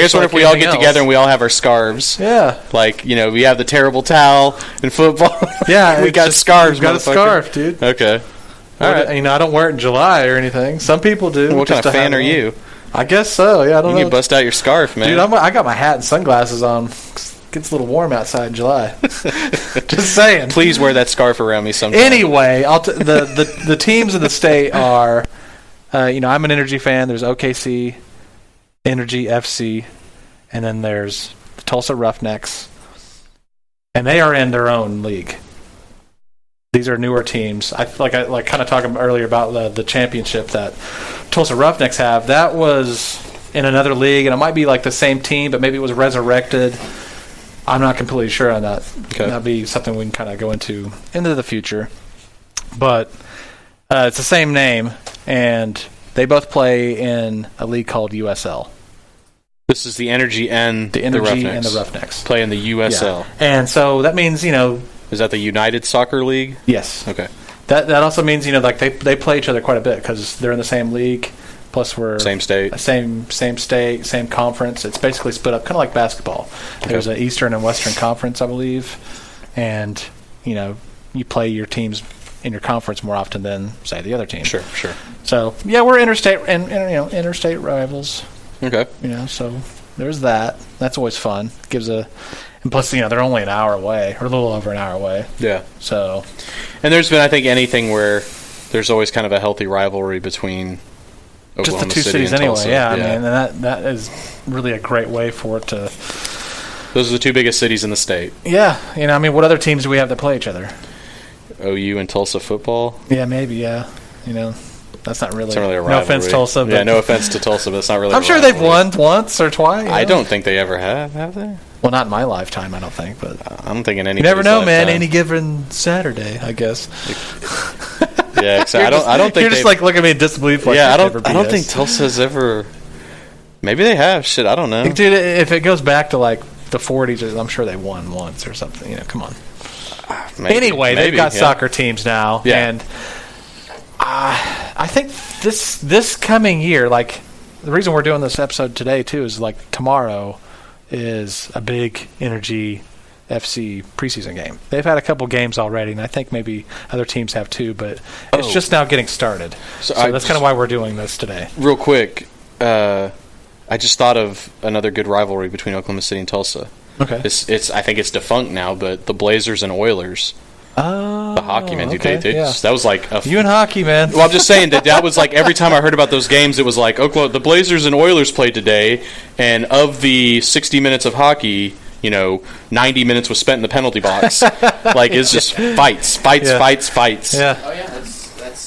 guess what if we all get together and we all have our scarves? Yeah. Like, we have the terrible towel in football. Yeah. we got scarves, We've got a scarf, dude. Okay. All right. I don't wear it in July or anything. Some people do. What kind of fan are you? I guess so. Yeah, I don't know. You can bust out your scarf, man. Dude, I got my hat and sunglasses on. It gets a little warm outside in July. Just saying. Please wear that scarf around me sometime. Anyway, the teams in the state are, I'm an Energy fan. There's OKC, Energy, FC, and then there's the Tulsa Roughnecks, and they are in their own league. These are newer teams. I kind of talking earlier about the championship that Tulsa Roughnecks have. That was in another league, and it might be like the same team, but maybe it was resurrected. I'm not completely sure on that. Okay. That'd be something we can kind of go into the future. But it's the same name, and they both play in a league called USL. This is the Energy and the Roughnecks play in the USL. Yeah. And so that means, is that the United Soccer League? Yes. Okay. That also means, like they play each other quite a bit because they're in the same league. Plus, we're same state, same state, same conference. It's basically split up, kind of like basketball. Okay. There's an Eastern and Western Conference, I believe, and you play your teams in your conference more often than say the other team. Sure. So yeah, we're interstate and interstate rivals. Okay. So there's that. That's always fun. And plus, they're only an hour away or a little over an hour away. Yeah. So, and there's been, I think, anything where there's always kind of a healthy rivalry between Oklahoma just the two City cities and anyway. Tulsa. Yeah, I mean, that is really a great way for it to. Those are the two biggest cities in the state. Yeah, what other teams do we have that play each other? OU and Tulsa football. Yeah, maybe. Yeah, that's not really. It's not really a rivalry. No offense, Tulsa. Yeah, no offense to Tulsa, but it's not really. I'm sure they've won once or twice. I don't think they ever have they? Well, not in my lifetime, I don't think. But I'm thinking any. You never know, man. Lifetime. Any given Saturday, I guess. Yeah, exactly. I don't think you're just like looking at me in disbelief. Like, yeah, I don't think Tulsa's ever. Maybe they have. Shit, I don't know. Dude, if it goes back to like the 40s, I'm sure they won once or something. Come on. Anyway, they've got soccer teams now, and I think this coming year, like the reason we're doing this episode today too is like tomorrow is a big Energy FC preseason game. They've had a couple games already, and I think maybe other teams have too, but it's just now getting started. So that's kind of why we're doing this today. Real quick, I just thought of another good rivalry between Oklahoma City and Tulsa. Okay. I think it's defunct now, but the Blazers and Oilers. Oh, the hockey, man. Okay, that was like you and hockey, man. Well, I'm just saying that was like every time I heard about those games, it was like the Blazers and Oilers played today, and of the 60 minutes of hockey, 90 minutes was spent in the penalty box. Like it's just fights. Yeah. Oh yeah,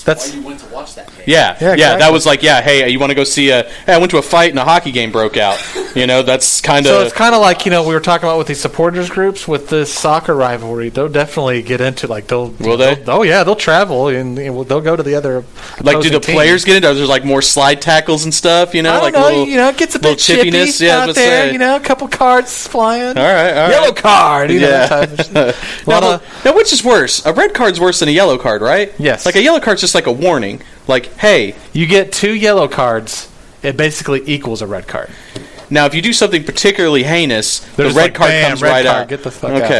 that's why you went to watch that game. Yeah, exactly. That was like, hey, you want to go see hey, I went to a fight and a hockey game broke out. That's kind of... So it's kind of like, we were talking about with these supporters groups with this soccer rivalry. They'll definitely get into, like, Will they? Oh, yeah, they'll travel and they'll go to the other like, do the players get into? Are there, like, more slide tackles and stuff, I don't know, it gets a bit chippiness out there, a couple cards flying. All right. Yellow card, that type of now, which is worse? A red card's worse than a yellow card, right? Yes. Like, a yellow card's just like a warning. Like, hey... You get 2 yellow cards, it basically equals a red card. Now, if you do something particularly heinous, the red card comes right out. Get the fuck out.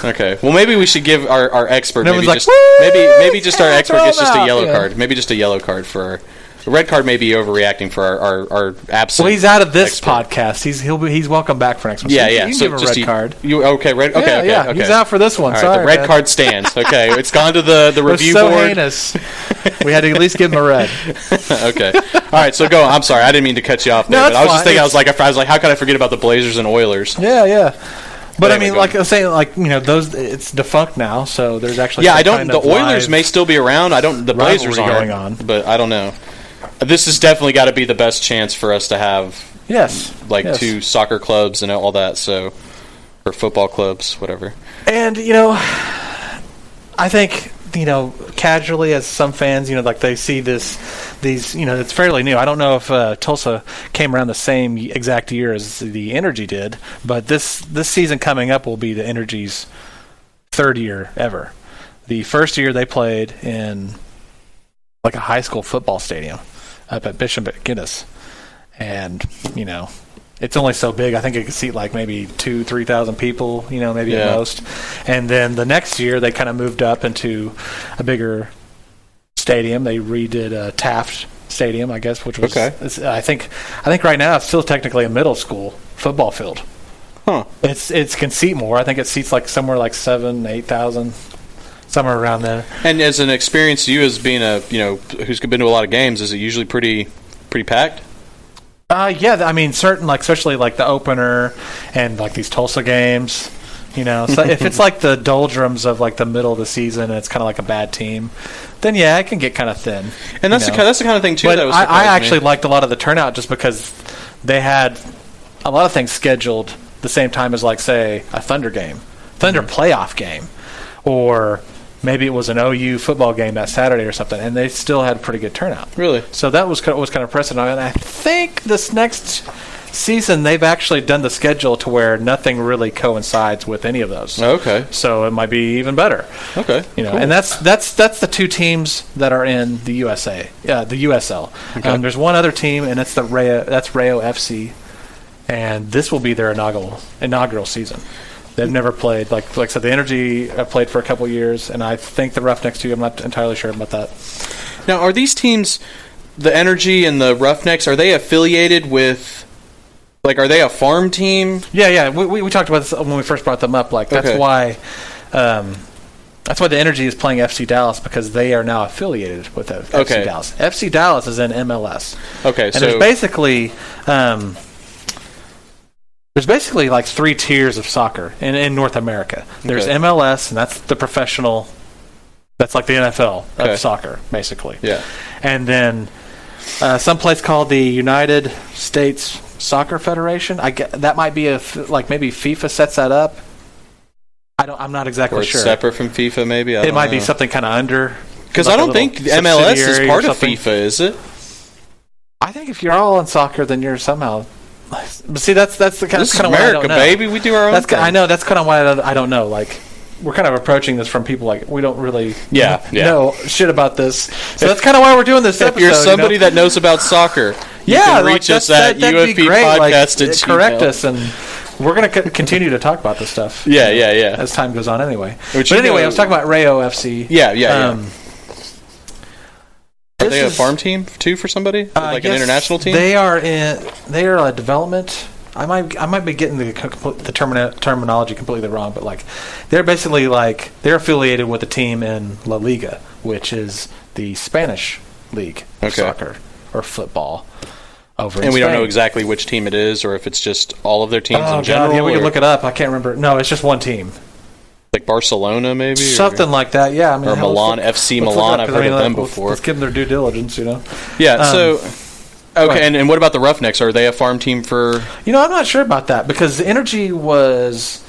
Okay. Well, maybe we should give our expert maybe our expert gets just a yellow card. Maybe just a yellow card for the red card. May be overreacting for our absent. Well, he's out of this expert. podcast. He's welcome back for next one. Yeah. You can give him a red card. Okay. He's out for this one. All right, sorry, the red card stands. Okay, it's gone to the review so board. Heinous. We had to at least give him a red. Okay. All right. So go. I'm sorry. I didn't mean to cut you off there, but I was just thinking. I was like, how could I forget about the Blazers and Oilers? Yeah. But I mean, like I was saying, those it's defunct now, so there's actually the Oilers may still be around. The Blazers aren't going on, but I don't know. This has definitely got to be the best chance for us to have. Yes. 2 soccer clubs and all that. So, or football clubs, whatever. And I think casually as some fans, like they see these, it's fairly new. I don't know if Tulsa came around the same exact year as the Energy did, but this season coming up will be the Energy's 3rd year ever. The first year they played in like a high school football stadium. up at Bishop McGinnis. And, it's only so big. I think it could seat like maybe 2,000-3,000 people, maybe at most. And then the next year they kind of moved up into a bigger stadium. They redid Taft Stadium, I guess, which was I think right now it's still technically a middle school football field. Huh. It can seat more. I think it seats like somewhere like 7,000-8,000, somewhere around there. And as an experience, you as being who's been to a lot of games, is it usually pretty packed? Yeah, I mean, especially like the opener and like these Tulsa games, So if it's like the doldrums of like the middle of the season and it's kind of like a bad team, then it can get kind of thin. And that's the kind of thing too. But that was I actually liked a lot of the turnout just because they had a lot of things scheduled the same time as, like, say, a Thunder playoff game, or maybe it was an OU football game that Saturday or something, and they still had a pretty good turnout. Really? So that was kind of impressive. And I think this next season they've actually done the schedule to where nothing really coincides with any of those. Okay. So it might be even better. Okay. Cool. And that's the two teams that are in the USA, the USL. Okay. There's one other team, and it's Rayo FC, and this will be their inaugural season. They've never played. Like I said, the Energy played for a couple years, and I think the Roughnecks too. I'm not entirely sure about that. Now, are these teams, the Energy and the Roughnecks, are they affiliated with, like, are they a farm team? Yeah. We talked about this when we first brought them up. Like, that's why the Energy is playing FC Dallas, because they are now affiliated with FC Dallas. FC Dallas is in MLS. Okay, and there's basically like three tiers of soccer in North America. There's MLS, and that's the professional. That's like the NFL of soccer, basically. Yeah. And then some place called the United States Soccer Federation. That might be maybe FIFA sets that up. I'm not exactly sure. Separate from FIFA, maybe. It might be something kind of under. Because I don't think MLS is part of FIFA, is it? I think if you're all in soccer, then you're somehow. But see, that's the kind of America, why I don't know. Baby. We do our own thing. I know. That's kind of why I don't know. Like, we're kind of approaching this from people like we don't really know shit about this. So that's kind of why we're doing this episode. If you're somebody that knows about soccer, you can reach us at UFP Podcast. Correct us, and we're going to continue to talk about this stuff. Yeah. As time goes on, anyway. But anyway, I was talking about Rayo FC. Yeah. Are they a farm team too for somebody? Like an international team? They are a development. I might be getting the terminology completely wrong, but like they're basically they're affiliated with a team in La Liga, which is the Spanish league of soccer or football over in Spain. And we don't know exactly which team it is, or if it's just all of their teams in general. Yeah, we can look it up. I can't remember. No, it's just one team. Like Barcelona, maybe? Something like that, yeah. I mean, or Milan, FC Milan. I've heard of them before. Let's give them their due diligence, Yeah, so... Okay, and what about the Roughnecks? Are they a farm team for... I'm not sure about that, because the Energy was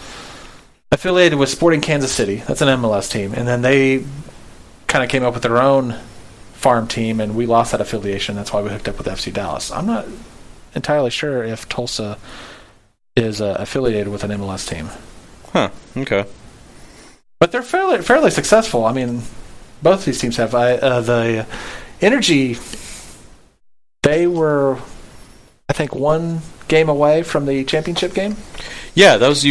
affiliated with Sporting Kansas City. That's an MLS team. And then they kind of came up with their own farm team, and we lost that affiliation. That's why we hooked up with FC Dallas. I'm not entirely sure if Tulsa is affiliated with an MLS team. Huh, okay. But they're fairly successful. I mean, both these teams have. The Energy, they were, I think, one game away from the championship game. Yeah, that was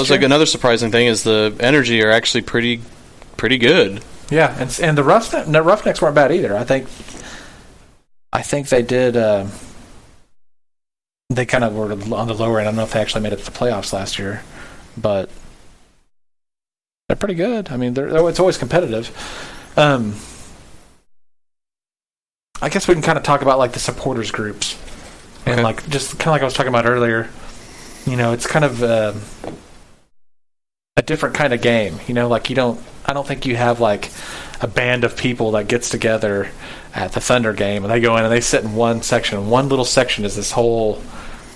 like another surprising thing is the Energy are actually pretty good. Yeah, and the Roughnecks weren't bad either. I think they did. They kind of were on the lower end. I don't know if they actually made it to the playoffs last year, but. They're pretty good. I mean, it's always competitive. I guess we can kind of talk about like the supporters groups, and like just kind of like I was talking about earlier. It's kind of a different kind of game. Like I don't think you have like a band of people that gets together at the Thunder game and they go in and they sit in one section. One little section is this whole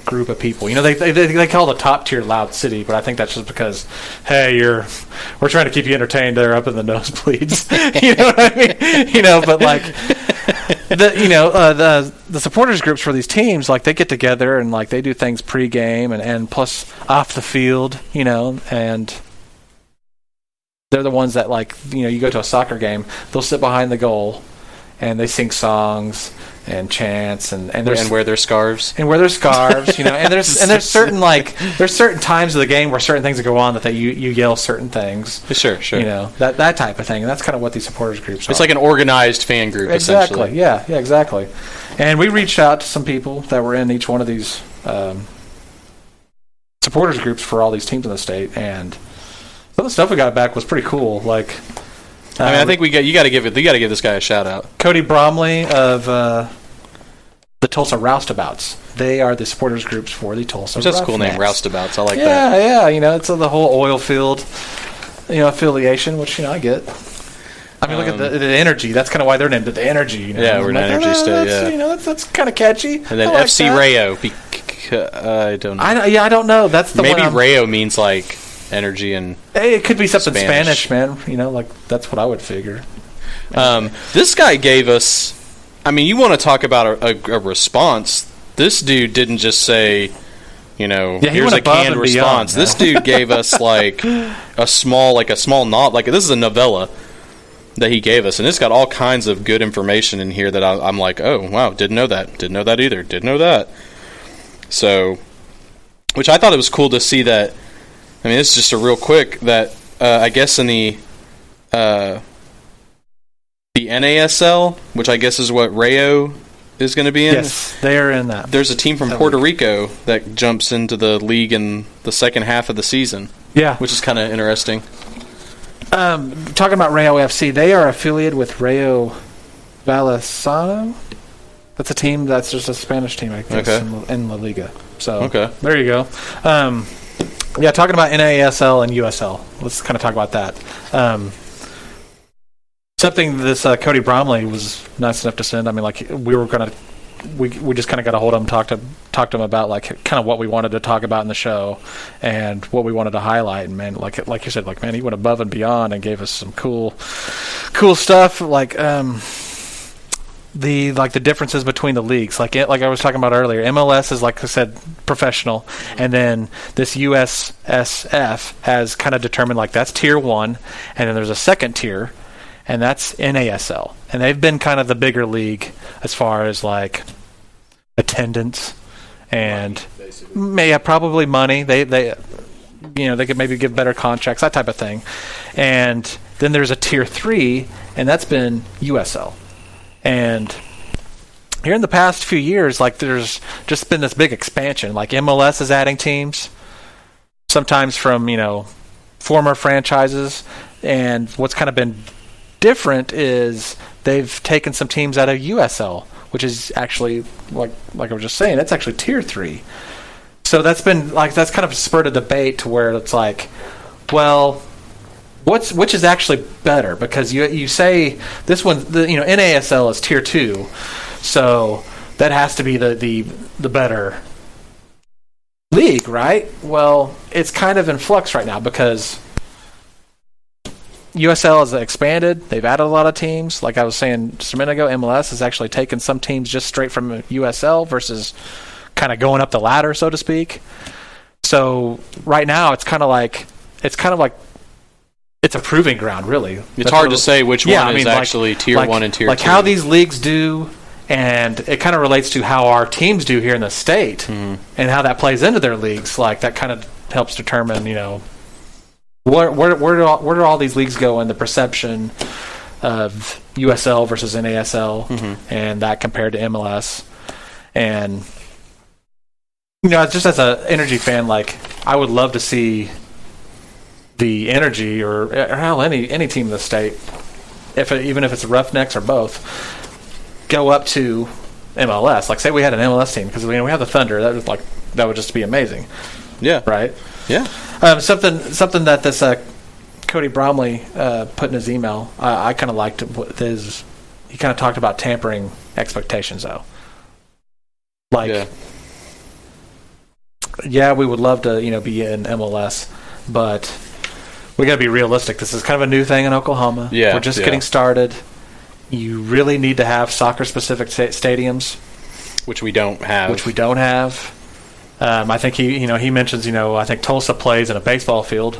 group of people. They call the top tier Loud City, but I think that's just because, hey, we're trying to keep you entertained. They're up in the nosebleeds. You know what I mean? But like the supporters groups for these teams, like they get together and like they do things pre-game and plus off the field, and they're the ones that like you go to a soccer game, they'll sit behind the goal and they sing songs and chants and wear their scarves and there's certain there's certain times of the game where certain things that go on that you yell certain things. Sure. That type of thing, and that's kind of what these supporters groups are. It's like an organized fan group, exactly. essentially. Yeah, exactly. And we reached out to some people that were in each one of these supporters groups for all these teams in the state, and some of the stuff we got back was pretty cool. Like, I think you got to give this guy a shout out. Cody Bromley of the Tulsa Roustabouts. They are the supporters groups for the Tulsa. That's a cool name, Roustabouts. I like that. Yeah. It's the whole oil field, affiliation, which I get. I mean, look at the energy. That's kind of why they're named the energy. Yeah, we're an energy state. That's kind of catchy. And then FC Rayo. I don't know. I don't know. That's the maybe Rayo means like energy and. Hey, it could be something Spanish, man. That's what I would figure. This guy gave us. I mean, you want to talk about a response? This dude didn't just say, here's a canned response. This dude gave us like a small novel. Like, this is a novella that he gave us, and it's got all kinds of good information in here that I'm like, oh wow, didn't know that either. Didn't know that. So, which I thought it was cool to see that. I mean, it's just a real quick that I guess in the NASL, which I guess is what Rayo is going to be in. Yes, they are in that. There's a team from Puerto Rico that jumps into the league in the second half of the season. Yeah, which is kind of interesting. Talking about Rayo FC, they are affiliated with Rayo Vallecano. That's a team that's just a Spanish team, I guess, in La Liga. So there you go. Talking about NASL and USL. Let's kind of talk about that. Something this Cody Bromley was nice enough to send. I mean, like we just kind of got a hold of him, talked to him about like kind of what we wanted to talk about in the show and what we wanted to highlight. And man, like you said, like man, he went above and beyond and gave us some cool stuff. Like the differences between the leagues. Like I was talking about earlier, MLS is, like I said, professional, and then this USSF has kind of determined like that's tier 1, and then there's a second tier. And that's NASL. And they've been kind of the bigger league as far as like attendance and probably money. They could maybe give better contracts, that type of thing. And then there's a tier 3, and that's been USL. And here in the past few years, like there's just been this big expansion. Like MLS is adding teams, sometimes from former franchises. And what's kind of been different is they've taken some teams out of USL, which is actually like I was just saying, that's actually tier 3. So that's kind of spurred a debate to where it's like, well, which is actually better? Because you say this one, NASL is tier 2, so that has to be the better league, right? Well, it's kind of in flux right now because USL has expanded. They've added a lot of teams. Like I was saying just a minute ago, MLS has actually taken some teams just straight from USL versus kind of going up the ladder, so to speak. So right now, it's kind of like it's a proving ground, really. It's hard to say which one is actually tier 1 and tier 2. Like how these leagues do, and it kind of relates to how our teams do here in the state, and how that plays into their leagues. Like that kind of helps determine, Where do all these leagues go in the perception of USL versus NASL, and that compared to MLS? And just as an energy fan, like I would love to see the energy or hell any team in the state, even if it's Roughnecks or both, go up to MLS. Like say we had an MLS team because we have the Thunder. That would just be amazing. Yeah. Right. Yeah. Something that this Cody Bromley put in his email, I kind of liked his. He kind of talked about tampering expectations, though. Like, we would love to, be in MLS, but we got to be realistic. This is kind of a new thing in Oklahoma. Yeah, we're just getting started. You really need to have soccer-specific stadiums, which we don't have. I think he mentions, I think Tulsa plays in a baseball field.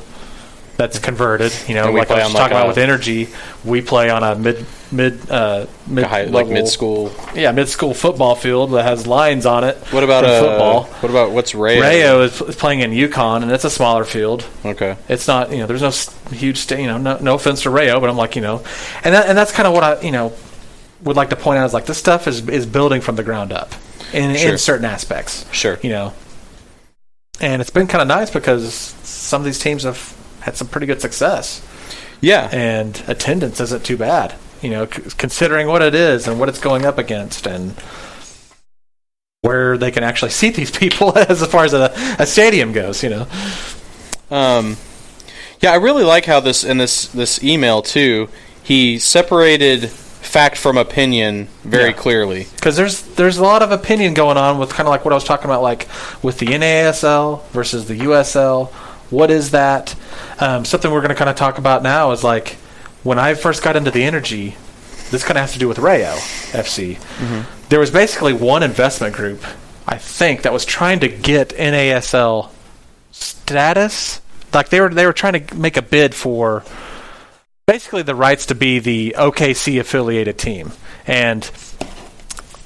that's converted. You know, And we like play I was on, talking like, about with Energy, we play on a mid mid-school. Yeah, mid-school football field that has lines on it. What about football? What about what's Rayo? Rayo is playing in Yukon, and it's a smaller field. Okay. It's not, there's no huge, no offense to Rayo, but I'm like, and that's kind of what I, would like to point out is like this stuff is building from the ground up in certain aspects. Sure. And it's been kind of nice because some of these teams have had some pretty good success. Yeah. And attendance isn't too bad, considering what it is and what it's going up against and where they can actually see these people as far as a stadium goes, Yeah, I really like how this email, too, he separated fact from opinion very clearly. Because there's a lot of opinion going on with kind of like what I was talking about, like with the NASL versus the USL. What is that? Something we're going to kind of talk about now is like when I first got into the Energy, this kind of has to do with Rayo FC. Mm-hmm. There was basically one investment group, I think, that was trying to get NASL status. Like they were trying to make a bid for basically the rights to be the OKC affiliated team. And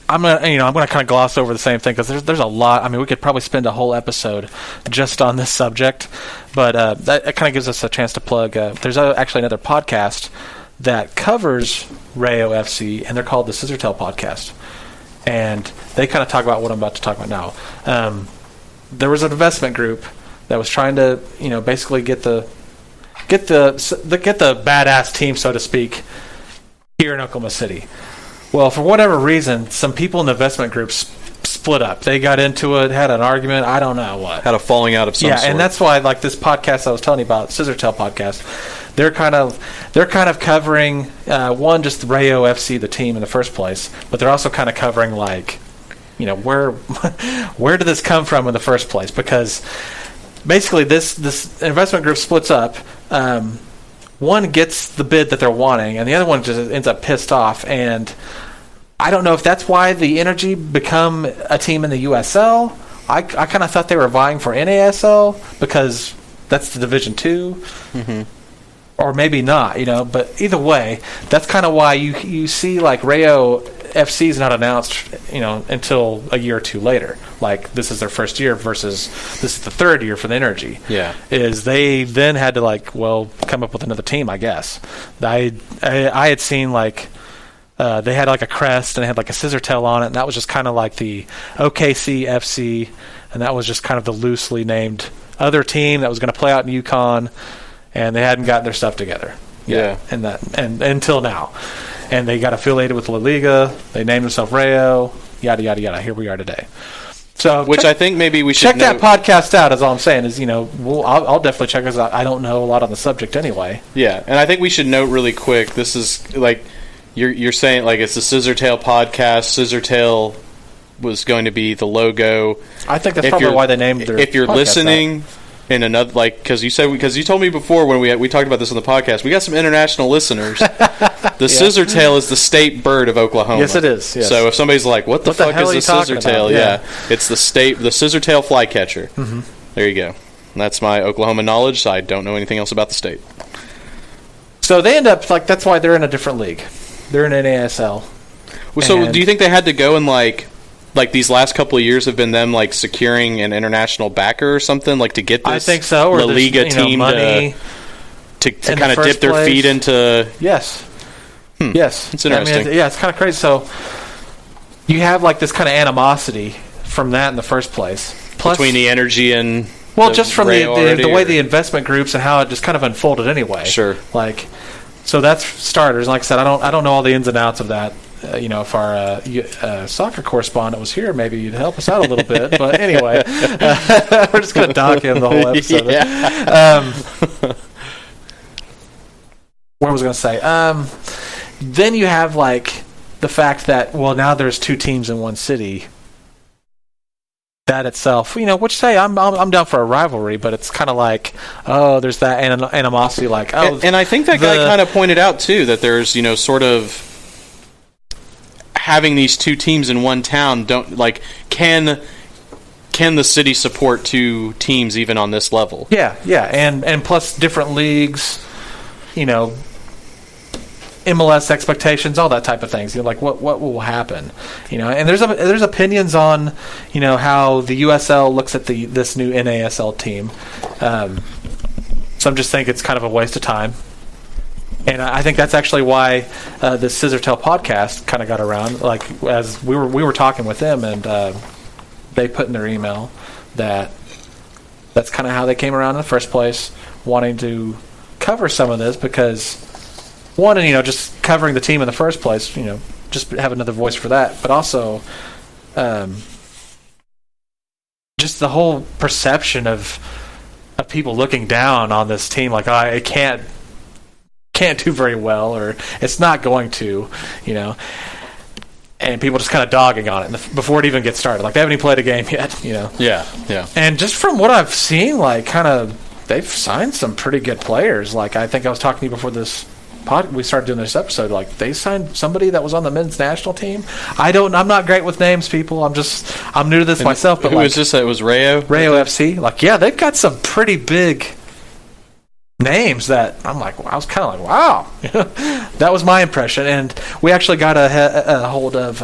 I'm gonna kind of gloss over the same thing because there's a lot. I mean, we could probably spend a whole episode just on this subject, but that kind of gives us a chance to plug. There's actually another podcast that covers Rayo FC, and they're called the Scissortail Podcast, and they kind of talk about what I'm about to talk about now. There was an investment group that was trying to, basically get the badass team, so to speak, here in Oklahoma City. Well, for whatever reason, some people in the investment group split up. They got into it, had an argument. I don't know what. Had a falling out of some sort. Yeah, and that's why, like this podcast I was telling you about, Scissortail Podcast, they're kind of covering one, just Rayo FC, the team in the first place, but they're also kind of covering like, where did this come from in the first place? Because basically this investment group splits up. One gets the bid that they're wanting, and the other one just ends up pissed off. And I don't know if that's why the Energy become a team in the USL. I kind of thought they were vying for NASL because that's the Division 2. Mm-hmm. Or maybe not, But either way, that's kind of why you see like Rayo FC is not announced, until a year or two later. Like this is their first year versus this is the third year for the Energy. Yeah, is they then had to come up with another team. I guess I had seen like they had like a crest and they had like a scissor tail on it, and that was just kind of like the OKC FC, and that was just kind of the loosely named other team that was going to play out in Yukon, and they hadn't gotten their stuff together. Yeah, and until now. And they got affiliated with La Liga. They named themselves Rayo. Yada yada yada. Here we are today. So, I think maybe we should check that podcast out. Is all I'm saying is I'll definitely check this out. I don't know a lot on the subject anyway. Yeah, and I think we should note really quick. This is like you're saying like it's the Scissortail Podcast. Scissortail was going to be the logo. I think that's probably why they named their. If you're listening. In another, because you told me before when we talked about this on the podcast, we got some international listeners. The scissortail is the state bird of Oklahoma. Yes, it is. Yes. So if somebody's like, "What the fuck is the scissortail?" Yeah, it's the scissortail flycatcher. Mm-hmm. There you go. That's my Oklahoma knowledge. So I don't know anything else about the state. So they end up that's why they're in a different league. They're in NASL. Well, so do you think they had to go and like these last couple of years have been them like securing an international backer or something like to get this? I think so. Or La Liga team money to kind of dip their feet into. Yes. Yes. It's interesting. It's kind of crazy. So you have like this kind of animosity from that in the first place. Plus, between the Energy and just from the way the investment groups and how it just kind of unfolded anyway. Sure. So that's starters. Like I said, I don't know all the ins and outs of that. If our soccer correspondent was here, maybe you'd help us out a little bit. But anyway, we're just going to dock him the whole episode. Yeah. What was I going to say? Then you have like the fact that now there's two teams in one city. That itself, which I'm down for a rivalry, but it's kind of like, there's that animosity, like, and I think that guy kind of pointed out too that there's sort of having these two teams in one town can can the city support 2 teams even on this level? Yeah, and plus different leagues, MLS expectations, all that type of things. Like what will happen, And there's opinions on, how the USL looks at this new NASL team. So I'm just thinking it's kind of a waste of time. And I think that's actually why the Scissortail podcast kind of got around. Like as we were talking with them, and they put in their email that's kind of how they came around in the first place, wanting to cover some of this because one, just covering the team in the first place, just have another voice for that, but also just the whole perception of people looking down on this team, like it can't do very well, or it's not going to, and people just kind of dogging on it before it even gets started. Like they haven't even played a game yet, Yeah. And just from what I've seen, like kind of they've signed some pretty good players. Like I think I was talking to you before we started doing this episode. Like they signed somebody that was on the men's national team. I'm not great with names, people. I'm new to this myself. But who was this? It was Rayo FC. Like they've got some pretty big names that I was kind of like, wow. That was my impression. And we actually got a hold of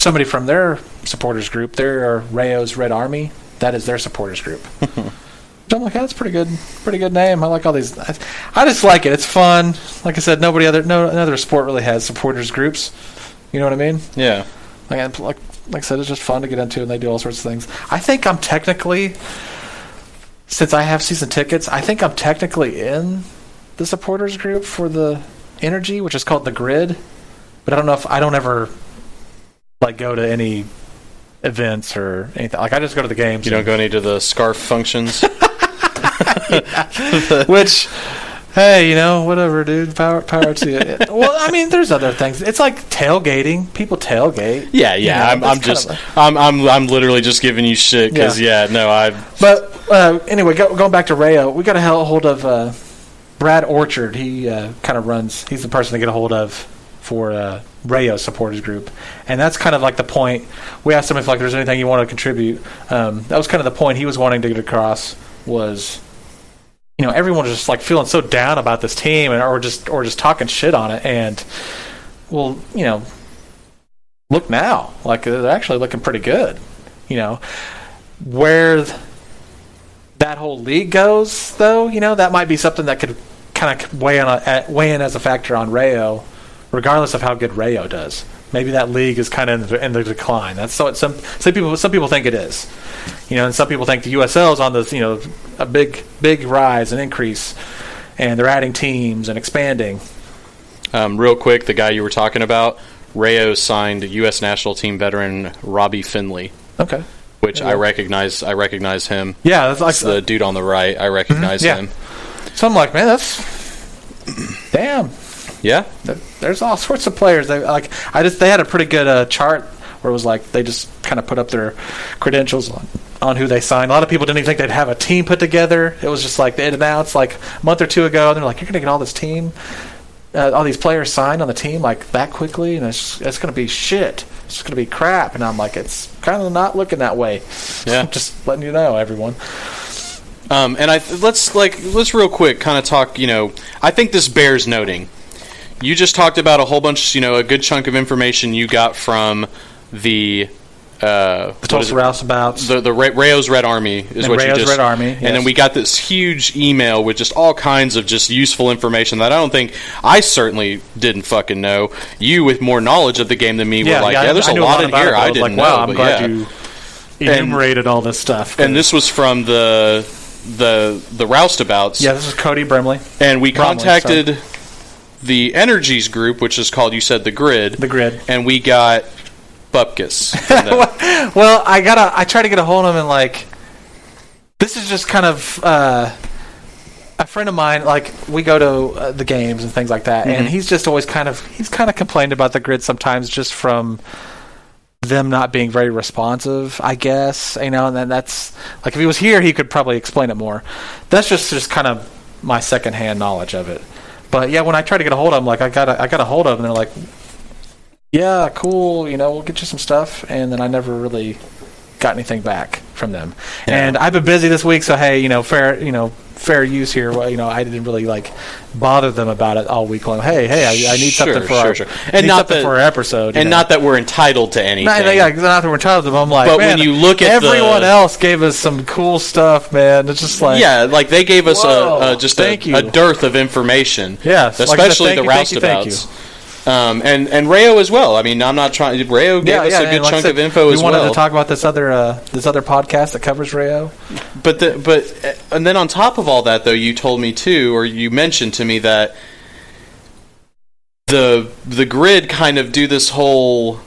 somebody from their supporters group. They're Rayo's Red Army. That is their supporters group. So I'm like, that's pretty good name. I like all these. I just like it. It's fun. Like I said, no other sport really has supporters groups. You know what I mean? Yeah. Like I said, it's just fun to get into, and they do all sorts of things. I think I'm technically, since I have season tickets, I think I'm technically in the supporters group for the Energy, which is called the Grid. But I don't know if I don't ever go to any events or anything. Like I just go to the games. You don't go any to the scarf functions. Which, hey, whatever, dude. Power to you. Well, I mean, there's other things. It's like tailgating. People tailgate. Yeah. I'm literally just giving you shit because But anyway, going back to Rayo, we got a hold of Brad Orchard. He kind of runs. He's the person to get a hold of for Rayo supporters group, and that's kind of like the point. We asked him if there's anything he wanted to contribute. That was kind of the point he was wanting to get across. Was everyone was just feeling so down about this team, or just talking shit on it, and well, look now, they're actually looking pretty good. Where that whole league goes, though, that might be something that could kind of weigh in as a factor on Rayo, regardless of how good Rayo does. Maybe that league is kind of in the decline. That's some people think it is, and some people think the USL is on this, a big rise and increase, and they're adding teams and expanding. Real quick, the guy you were talking about, Rayo signed U.S. national team veteran Robbie Finley. Okay. Which I recognize him. Yeah, that's the dude on the right. I recognize him. So I'm like, man, that's damn. Yeah, there's all sorts of players. They had a pretty good chart where it was they just kind of put up their credentials on who they signed. A lot of people didn't even think they'd have a team put together. It was just they announced a month or two ago, and they're like, you're gonna get all this team, all these players signed on the team that quickly, and it's gonna be shit. It's gonna be crap. And I'm like, it's kind of not looking that way. Yeah, just letting you know, everyone. And let's real quick kind of talk. I think this bears noting. You just talked about a whole bunch, a good chunk of information you got from the Tulsa Roustabouts. The Rayo's Red Army is what Rayo's you just. Red Army, yes. And then we got this huge email with just all kinds of just useful information that I certainly didn't fucking know. You, with more knowledge of the game than me, were there's a lot in here I didn't know. Wow, I'm glad you enumerated all this stuff. And this was from the Roustabouts. Yeah, this is Cody Brimley. And we contacted the Energies group, which is called, you said, the Grid. The Grid. And we got Bupkis. Well, I try to get a hold of him, and this is just kind of a friend of mine. We go to the games and things like that, and he's just always kind of complained about the Grid sometimes, just from them not being very responsive, I guess. And then that's if he was here, he could probably explain it more. That's just kind of my secondhand knowledge of it. But yeah, when I try to get a hold of them, I got a hold of them, and they're like, yeah, cool, we'll get you some stuff, and then I never really got anything back from them. Yeah. And I've been busy this week, so hey, fair use here. Well, I didn't really bother them about it all week long. Hey, I need something for our episode, and not that we're entitled to anything. Not that we're entitled to them. I'm like, but when you look at everyone else gave us some cool stuff, man. It's just like they gave us a dearth of information. Yeah, especially the roustabouts. And Rayo as well. I mean, I'm not trying. Rayo gave us a good chunk of info as well. We wanted to talk about this other podcast that covers Rayo. But and then on top of all that, though, you told me too, or you mentioned to me that the grid kind of do this whole.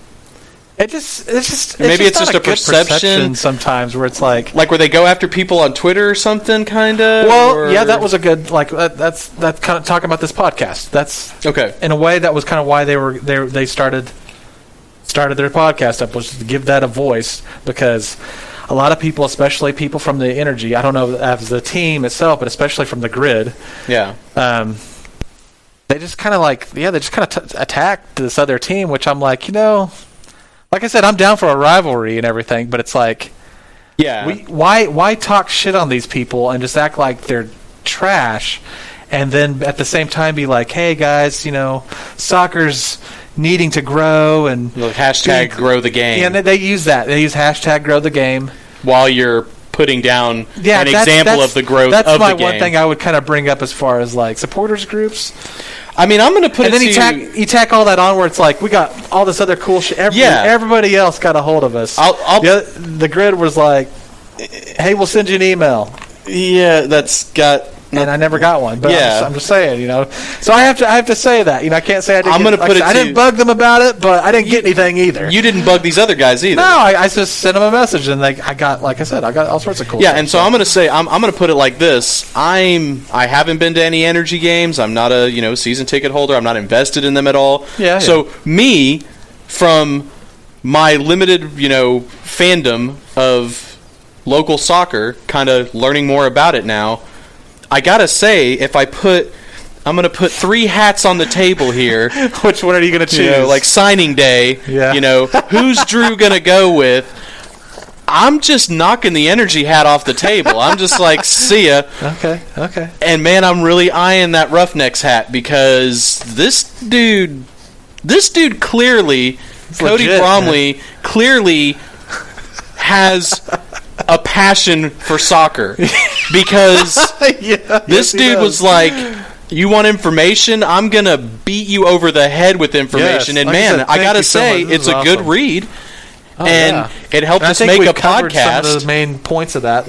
It's just a perception sometimes where it's like where they go after people on Twitter or something, kind of. Well, yeah, that was a good that's kind of talking about this podcast. That's okay. In a way, that was kind of why they started their podcast up, was to give that a voice, because a lot of people, especially people from the energy, I don't know as the team itself, but especially from the grid, they just kind of attacked this other team, which I'm like, like I said, I'm down for a rivalry and everything, but it's like, why talk shit on these people and just act like they're trash, and then at the same time be like, hey guys, soccer's needing to grow, and hashtag grow the game. Yeah, and they use that. They use hashtag grow the game while you're putting down an example of the growth of the game. That's my one thing I would kind of bring up as far as supporters groups. I mean, I'm going to put and it then you tack all that on where it's like, we got all this other cool shit. Everybody else got a hold of us. The grid was like, hey, we'll send you an email. Yeah, that's got... And I never got one. But I'm just saying, So I have to say that. I can't say I didn't. I didn't bug them about it, but I didn't get anything either. You didn't bug these other guys either. No, I just sent them a message, and I got all sorts of cool. Yeah, stuff. And so I'm going to say, I'm going to put it like this: I haven't been to any energy games. I'm not a season ticket holder. I'm not invested in them at all. Yeah. So me, from my limited fandom of local soccer, kind of learning more about it now. I gotta say, I'm gonna put 3 hats on the table here. Which one are you gonna choose? Like signing day. Yeah. Who's Drue gonna go with? I'm just knocking the energy hat off the table. I'm just like, see ya. Okay. And man, I'm really eyeing that Roughnecks hat, because this dude clearly, Cody Bromley, clearly has a passion for soccer, because this dude was like, you want information? I'm going to beat you over the head with information. Yes. And man, I got to say, it's a good read. And it helped us make a podcast. Some of the main points of that,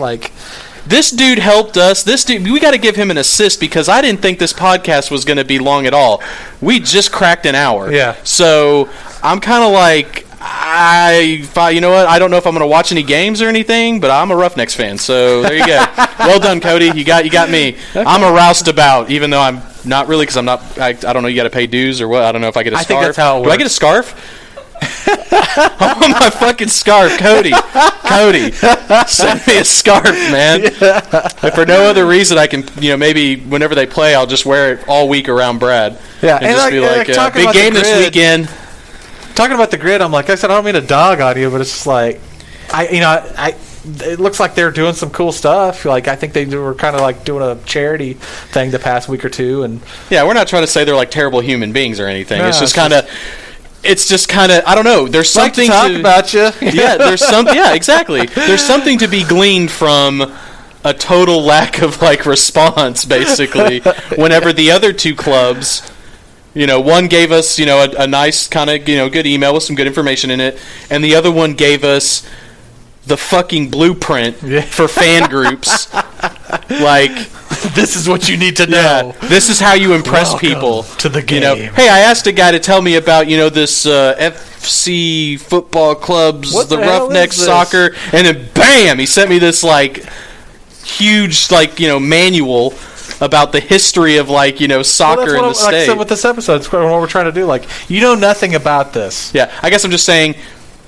this dude helped us. We got to give him an assist, because I didn't think this podcast was going to be long at all. We just cracked an hour. Yeah. So I'm kind of like, you know what? I don't know if I'm going to watch any games or anything, but I'm a Roughnecks fan. So there you go. Well done, Cody. You got me. Okay. I'm a roustabout, even though I'm not really, because I'm not. I don't know. You got to pay dues or what? I don't know if I get a scarf. I think that's how it works. Do I get a scarf? I want my fucking scarf, Cody. Send me a scarf, man. If for no other reason, I can, maybe whenever they play, I'll just wear it all week around Brad. Yeah, and just be like, big game this weekend. Talking about the grid, I'm like, I said, I don't mean to dog on you, but it's just like, it looks like they're doing some cool stuff. I think they were kind of doing a charity thing the past week or two, and we're not trying to say they're terrible human beings or anything. No, it's just kind of. I don't know. There's something to talk about you. There's something. Yeah, exactly. There's something to be gleaned from a total lack of response, basically. Whenever the other two clubs, one gave us a nice kind of good email with some good information in it, and the other one gave us the fucking blueprint for fan groups. This is what you need to know. This is how you impress people to the game. Hey, I asked a guy to tell me about this FC football club's the Roughnecks soccer, and then bam, he sent me this huge manual about the history of soccer in the state. Like I said with this episode, it's what we're trying to do. You know nothing about this. Yeah, I guess I'm just saying,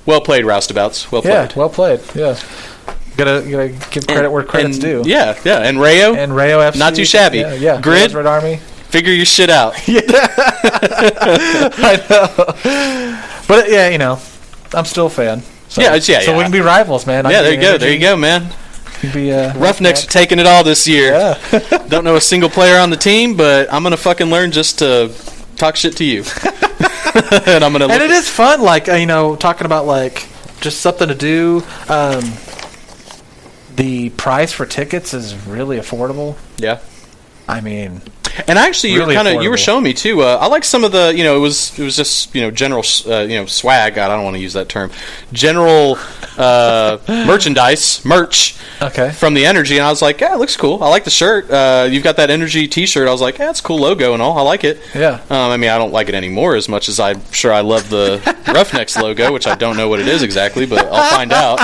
well played, roustabouts. Well played. Yeah, well played. Yeah. Gotta give credit where credit's due. Yeah. And Rayo FC. Not too shabby. Yeah. Grid. Red Army. Figure your shit out. Yeah. I know. But I'm still a fan. So, So we can be rivals, man. There you go. There you go, man. Be, Roughnecks are taking it all this year. Yeah. Don't know a single player on the team, but I'm gonna fucking learn just to talk shit to you. And I'm gonna. And it is fun, talking about just something to do. The price for tickets is really affordable. Yeah. I mean, and actually, really you were showing me too. I like some of the, it was just general, swag. I don't want to use that term. General merch. Okay. From the Energy, and I was like, yeah, it looks cool. I like the shirt. You've got that Energy T-shirt. I was like, yeah, it's a cool logo and all. I like it. Yeah. I mean, I don't like it anymore as much as I'm sure I love the Roughnecks logo, which I don't know what it is exactly, but I'll find out.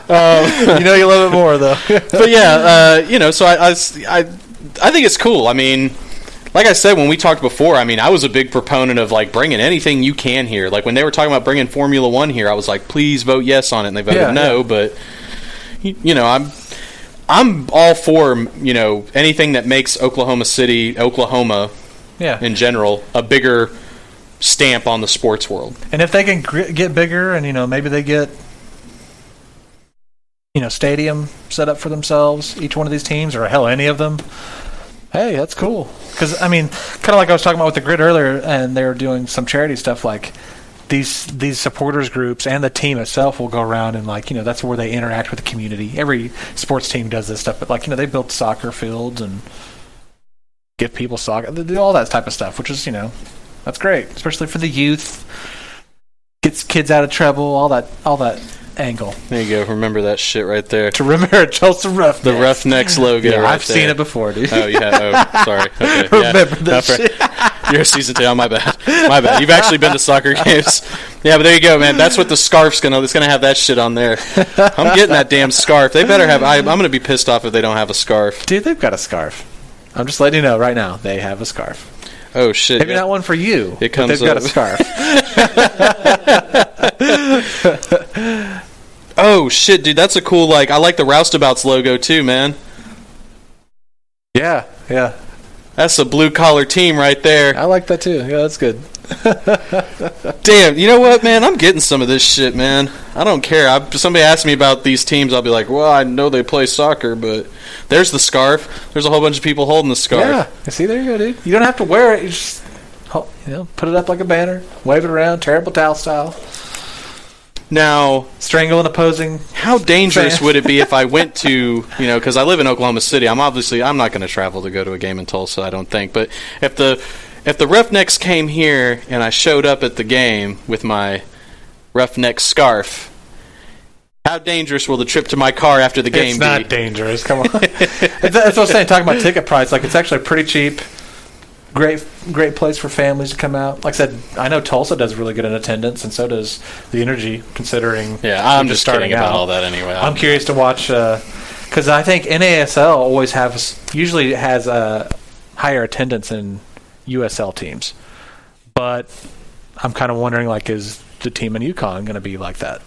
You love it more though. But yeah, so I think it's cool. I mean, like I said, when we talked before, I mean, I was a big proponent of bringing anything you can here. Like when they were talking about bringing Formula One here, I was like, please vote yes on it, and they voted no. Yeah. But I'm all for anything that makes Oklahoma, in general, a bigger stamp on the sports world. And if they can get bigger, and maybe they get stadium set up for themselves, each one of these teams, or hell, any of them. Hey, that's cool. Because, I mean, kind of like I was talking about with the Grid earlier, and they were doing some charity stuff, these supporters groups and the team itself will go around and, that's where they interact with the community. Every sports team does this stuff, but, they build soccer fields and give people soccer. They do all that type of stuff, which is, that's great, especially for the youth. Gets kids out of trouble, all that angle. There you go. Remember that shit right there. To remember Tulsa Roughnecks. The Roughnecks logo. Yeah, right I've seen it before, dude. Oh yeah. Oh, sorry. Okay. Remember that shit. You're a season 2. Oh, my bad. My bad. You've actually been to soccer games. Yeah, but there you go, man. That's what the scarf's gonna. It's gonna have that shit on there. I'm getting that damn scarf. They better have. I'm gonna be pissed off if they don't have a scarf. Dude, they've got a scarf. I'm just letting you know right now. They have a scarf. Oh shit! Maybe not one for you. It comes. But they've got a scarf. Oh shit, dude, that's a cool I like the Roustabouts logo too, man. Yeah. That's a blue collar team right there. I like that too. Yeah, that's good. Damn, you know what, man? I'm getting some of this shit, man. I don't care. Somebody asks me about these teams, I'll be like, well, I know they play soccer, but there's the scarf. There's a whole bunch of people holding the scarf. Yeah, see, there you go, dude. You don't have to wear it. You just put it up like a banner, wave it around, terrible towel style. Now, strangle an opposing. How dangerous would it be if I went to, because I live in Oklahoma City. I'm not going to travel to go to a game in Tulsa, I don't think. But if the Roughnecks came here and I showed up at the game with my Roughneck scarf, how dangerous will the trip to my car after the game be? It's not dangerous. Come on. That's what I was saying. Talking about ticket price, it's actually pretty cheap. Great place for families to come out. Like I said, I know Tulsa does really good in attendance, and so does the Energy, considering. Yeah, I'm just starting about all that anyway. I'm curious to watch, because I think NASL usually has a higher attendance than USL teams. But I'm kind of wondering, is the team in Yukon going to be like that?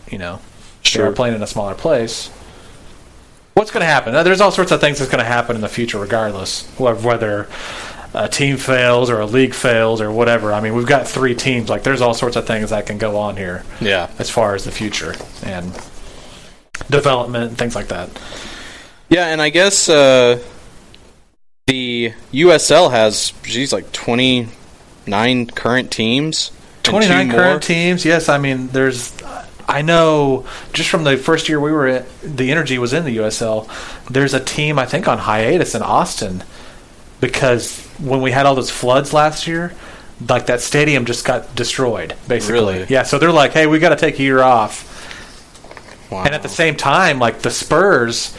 Sure. They're playing in a smaller place. What's going to happen? There's all sorts of things that's going to happen in the future, regardless, whether a team fails or a league fails or whatever. I mean, we've got 3 teams. There's all sorts of things that can go on here. Yeah. As far as the future and development and things like that. Yeah, and I guess the USL has 29 current teams. 29 current teams. Yes, I mean, I know just from the first year we were at, the Energy was in the USL. There's a team, I think, on hiatus in Austin. Because when we had all those floods last year, that stadium just got destroyed, basically. Really? Yeah, so they're like, hey, we got to take a year off. Wow. And at the same time, the Spurs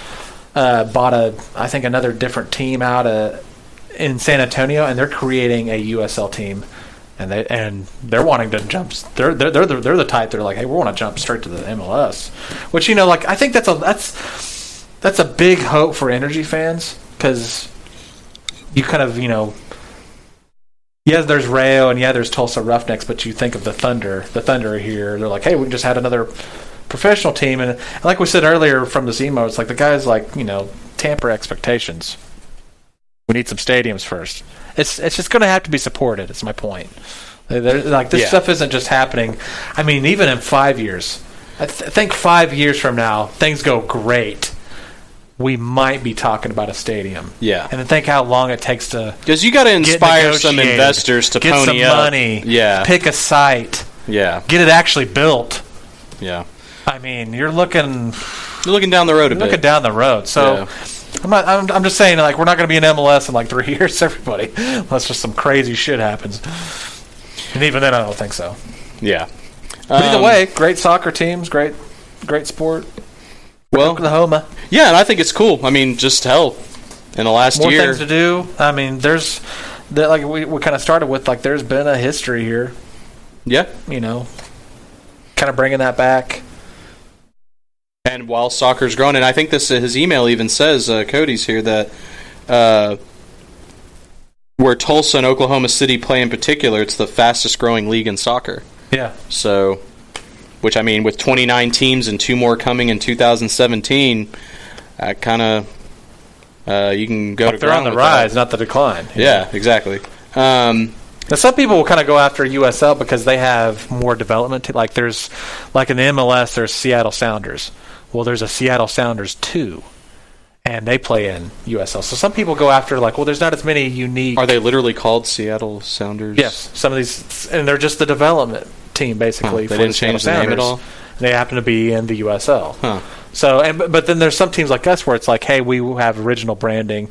bought another different team out in San Antonio, and they're creating a USL team. And they're wanting to jump. They're the type. They're like, hey, we want to jump straight to the MLS. Which I think that's a big hope for Energy fans, because you kind of, there's Rayo and there's Tulsa Roughnecks, but you think of the Thunder here. They're like, hey, we just had another professional team. And like we said earlier from this email, it's the guys tamper expectations. We need some stadiums first. It's just going to have to be supported. It's my point. Like this stuff isn't just happening. I mean, even in 5 years, I think 5 years from now, things go great. We might be talking about a stadium. Yeah. And then think how long it takes to... Because you got to inspire some investors to get pony some up. money. Yeah. Pick a site. Yeah. Get it actually built. Yeah. I mean, you're looking down the road a bit. Looking down the road. So I'm just saying, like, we're not going to be in MLS in like 3 years, everybody. Unless just some crazy shit happens. And even then, I don't think so. Yeah. But either way, great soccer teams, great sport. Well, Oklahoma. Yeah, and I think it's cool. I mean, just hell, in the last more year. More things to do. I mean, like we kind of started with, like, there's been a history here. Yeah. You know, kind of bringing that back. And while soccer's growing, and I think his email even says, Cody's here, that where Tulsa and Oklahoma City play in particular, it's the fastest growing league in soccer. Yeah. So, which, I mean, with 29 teams and 2 more coming in 2017, kind of, you can go to they're on the rise, not the decline. Yeah, exactly. Now, some people will kind of go after USL because they have more development. Like there's, like in the MLS, there's Seattle Sounders. Well, there's a Seattle Sounders 2, and they play in USL. So some people go after, like, well, there's not as many unique... Are they literally called Seattle Sounders? Yes. Some of these... And they're just the development team, basically. They didn't change the name at all? They happen to be in the USL. Huh. So, but then there's some teams like us where it's like, hey, we have original branding.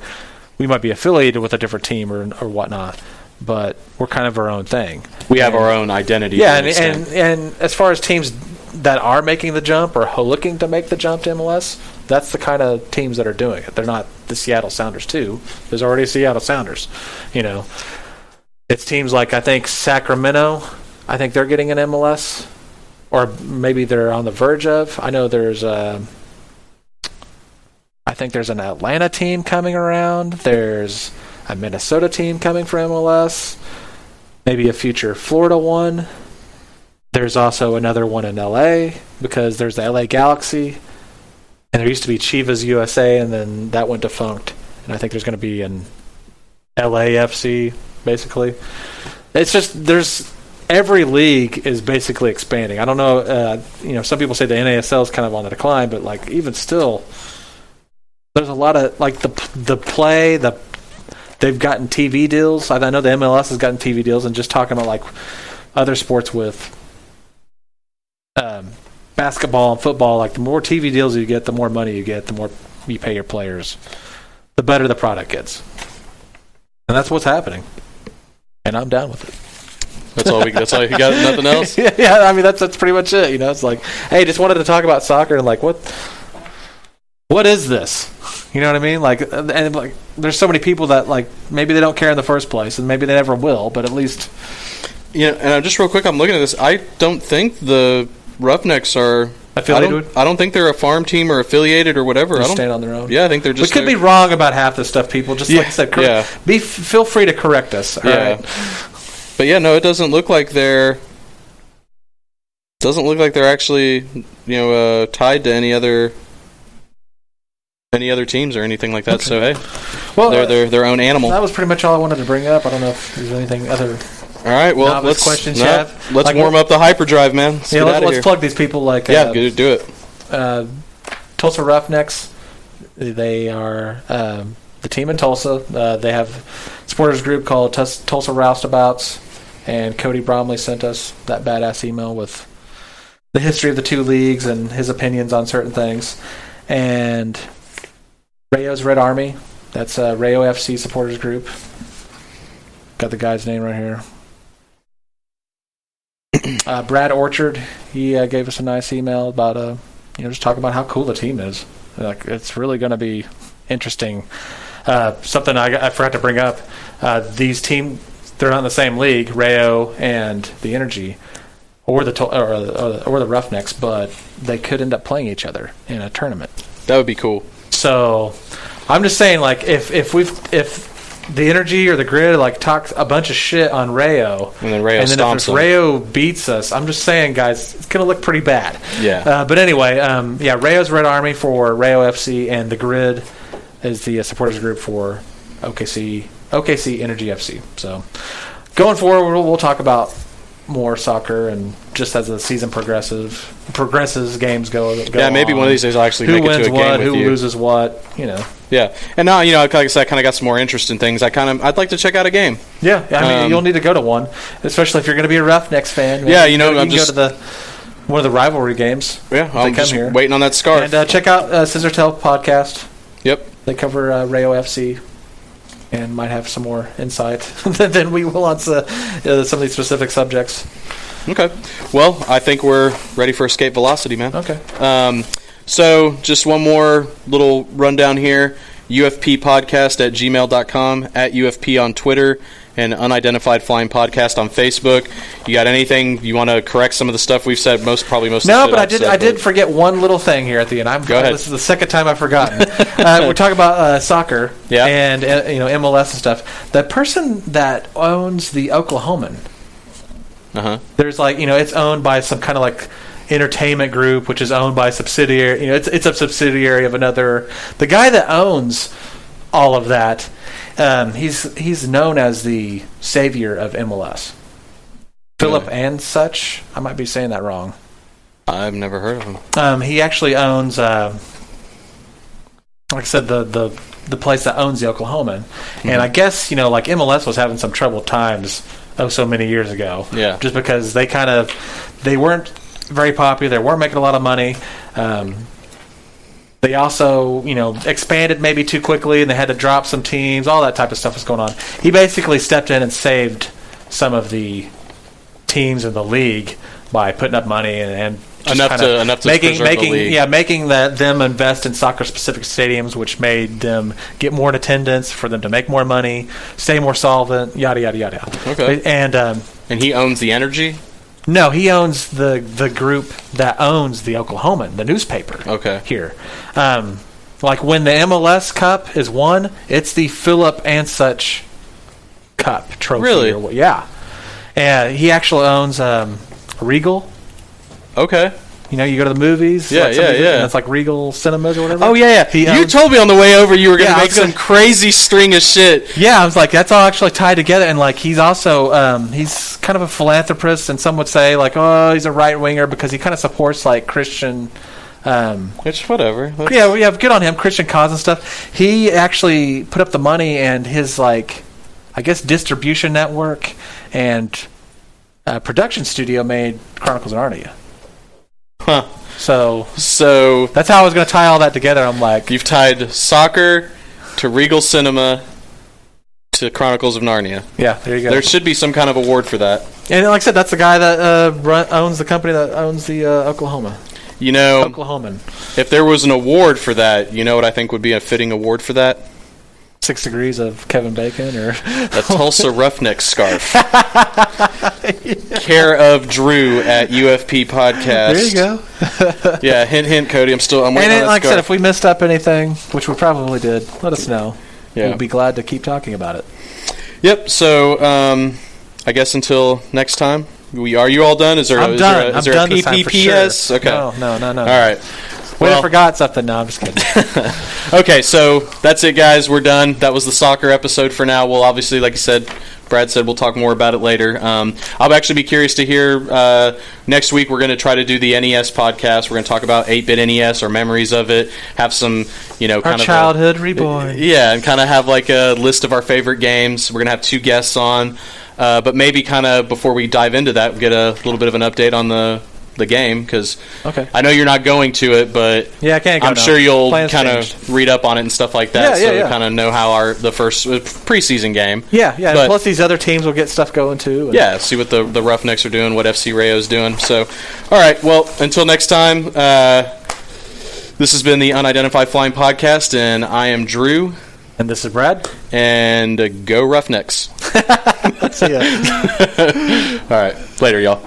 We might be affiliated with a different team or whatnot, but we're kind of our own thing. We have our own identity. Yeah, and as far as teams that are making the jump or looking to make the jump to MLS, that's the kind of teams that are doing it. They're not the Seattle Sounders 2. There's already a Seattle Sounders. You know, it's teams like, I think, Sacramento. I think they're getting an MLS, or maybe they're on the verge of. I know there's I think there's an Atlanta team coming around. There's a Minnesota team coming for MLS. Maybe a future Florida one. There's also another one in LA because there's the LA Galaxy. And there used to be Chivas USA, and then that went defunct. And I think there's going to be an LAFC, basically. It's just, there's... Every league is basically expanding. I don't know, some people say the NASL is kind of on the decline, but, like, even still, there's a lot of, like, they've gotten TV deals. I know the MLS has gotten TV deals, and just talking about, like, other sports with basketball and football, like, the more TV deals you get, the more money you get, the more you pay your players, the better the product gets. And that's what's happening. And I'm down with it. That's all you got? Nothing else? Yeah, I mean, that's pretty much it. You know, it's like, hey, just wanted to talk about soccer, and like, what is this? You know what I mean? Like, and like, there's so many people that, like, maybe they don't care in the first place, and maybe they never will, but at least. Yeah, and just real quick, I'm looking at this. I don't think the Roughnecks are affiliated. I don't think they're a farm team or affiliated or whatever. They stand on their own. Yeah, I think they're just. We could be wrong about half this stuff, people. Just like I said, feel free to correct us. All right. But yeah, no, it doesn't look like they're actually, tied to any other teams or anything like that. Okay. So hey, well, they're their own animal. That was pretty much all I wanted to bring up. I don't know if there's anything other. All right, well, let's warm up the hyperdrive, man. Let's plug these people. Like do it. Tulsa Roughnecks. They are the team in Tulsa. They have a supporters group called Tulsa Roustabouts. And Cody Bromley sent us that badass email with the history of the two leagues and his opinions on certain things. And Rayo's Red Army, that's Rayo FC supporters group. Got the guy's name right here. Brad Orchard, he gave us a nice email about just talking about how cool the team is. Like, it's really going to be interesting. Something I forgot to bring up. These teams. They're not in the same league, Rayo and the Energy, or the Roughnecks, but they could end up playing each other in a tournament. That would be cool. So, I'm just saying, like, if the Energy or the Grid like talk a bunch of shit on Rayo, and then if Rayo beats us, I'm just saying, guys, it's gonna look pretty bad. Yeah. But anyway, Rayo's Red Army for Rayo FC, and the Grid is the supporters group for OKC Energy FC. So going forward, we'll talk about more soccer, and just as the season progresses, games go. Yeah, maybe on. One of these days I'll actually Who make it wins to a game what? with Who you. loses what? You know. Yeah, and now like I said, I kind of got some more interest in things. I'd like to check out a game. Yeah, I mean, you'll need to go to one, especially if you're going to be a Roughnecks fan. Yeah, you I'm can just go to one of the rivalry games. Yeah, I'm just waiting on that scarf. And check out Scissor Tail podcast. Yep, they cover Rayo FC, and might have some more insight than we will on some of these specific subjects. Okay, well, I think we're ready for Escape Velocity, man. Okay. So, just one more little rundown here. UFPpodcast@gmail.com, at UFP on Twitter, and Unidentified Flying Podcast on Facebook. You got anything you want to correct some of the stuff we've said? Most of the No, but I did forget one little thing here at the end. Go ahead. This is the second time I've forgotten. We're talking about soccer and MLS and stuff. The person that owns the Oklahoman, there's it's owned by some kind of like entertainment group, which is owned by a subsidiary. It's a subsidiary of another. The guy that owns all of that, he's known as the savior of MLS. Philip and such. I might be saying that wrong. I've never heard of him. He actually owns, like I said, the place that owns the Oklahoman, and I guess like MLS was having some troubled times so many years ago. Yeah, just because they weren't very popular. They weren't making a lot of money. They also, expanded maybe too quickly, and they had to drop some teams. All that type of stuff was going on. He basically stepped in and saved some of the teams in the league by putting up money and enough to making preserve the league. Making them invest in soccer-specific stadiums, which made them get more in attendance, for them to make more money, stay more solvent, yada yada yada. Okay. And he owns the Energy. No, he owns the group that owns the Oklahoman, the newspaper. Okay. Here, like when the MLS Cup is won, it's the Philip and Such Cup trophy. Really? Yeah. And he actually owns Regal. Okay. You go to the movies. Yeah. And it's like Regal Cinemas or whatever. Oh, yeah. You told me on the way over you were going to make some crazy string of shit. Yeah, I was like, that's all actually tied together. And, like, he's also, he's kind of a philanthropist, and some would say, like, oh, he's a right-winger because he kind of supports, like, Christian... Which, whatever. Yeah, good on him, Christian cause and stuff. He actually put up the money, and his, like, I guess, distribution network and production studio made Chronicles of Narnia. Huh. So that's how I was going to tie all that together. I'm like, you've tied soccer to Regal Cinema to Chronicles of Narnia. Yeah, there you go. There should be some kind of award for that. And like I said, that's the guy that owns the company that owns the Oklahoma. Oklahoman. If there was an award for that, you know what I think would be a fitting award for that? 6 Degrees of Kevin Bacon, or a Tulsa Roughneck scarf. Care of Drue at UFP Podcast. There you go. Yeah, hint, Cody. I'm waiting on that like scarf. I said, if we missed up anything, which we probably did, let us know. Yeah. We'll be glad to keep talking about it. Yep. So, I guess until next time. Are you all done? Is there I'm a done this time for PPPS? Sure. Okay. No. All right. Wait, I forgot something. No, I'm just kidding. Okay, so that's it, guys. We're done. That was the soccer episode for now. We'll obviously, like you said, Brad said, we'll talk more about it later. I'll actually be curious to hear. Next week, we're going to try to do the NES podcast. We're going to talk about 8-bit NES, our memories of it, have some, kind our of childhood reborn. Yeah, and kind of have like a list of our favorite games. We're going to have 2 guests on, but maybe kind of before we dive into that, we'll get a little bit of an update on the game, because I know you're not going to it, but yeah, I can't go I'm now. sure you'll Plans kind of changed. read up on it and stuff like that, Yeah. kind of know how the first preseason game. Yeah. But, plus, these other teams will get stuff going too. Yeah, see what the Roughnecks are doing, what FC Rayo's doing. So, all right, well, until next time, this has been the Unidentified Flying Podcast, and I am Drue. And this is Brad. And go Roughnecks. See ya. All right, later, y'all.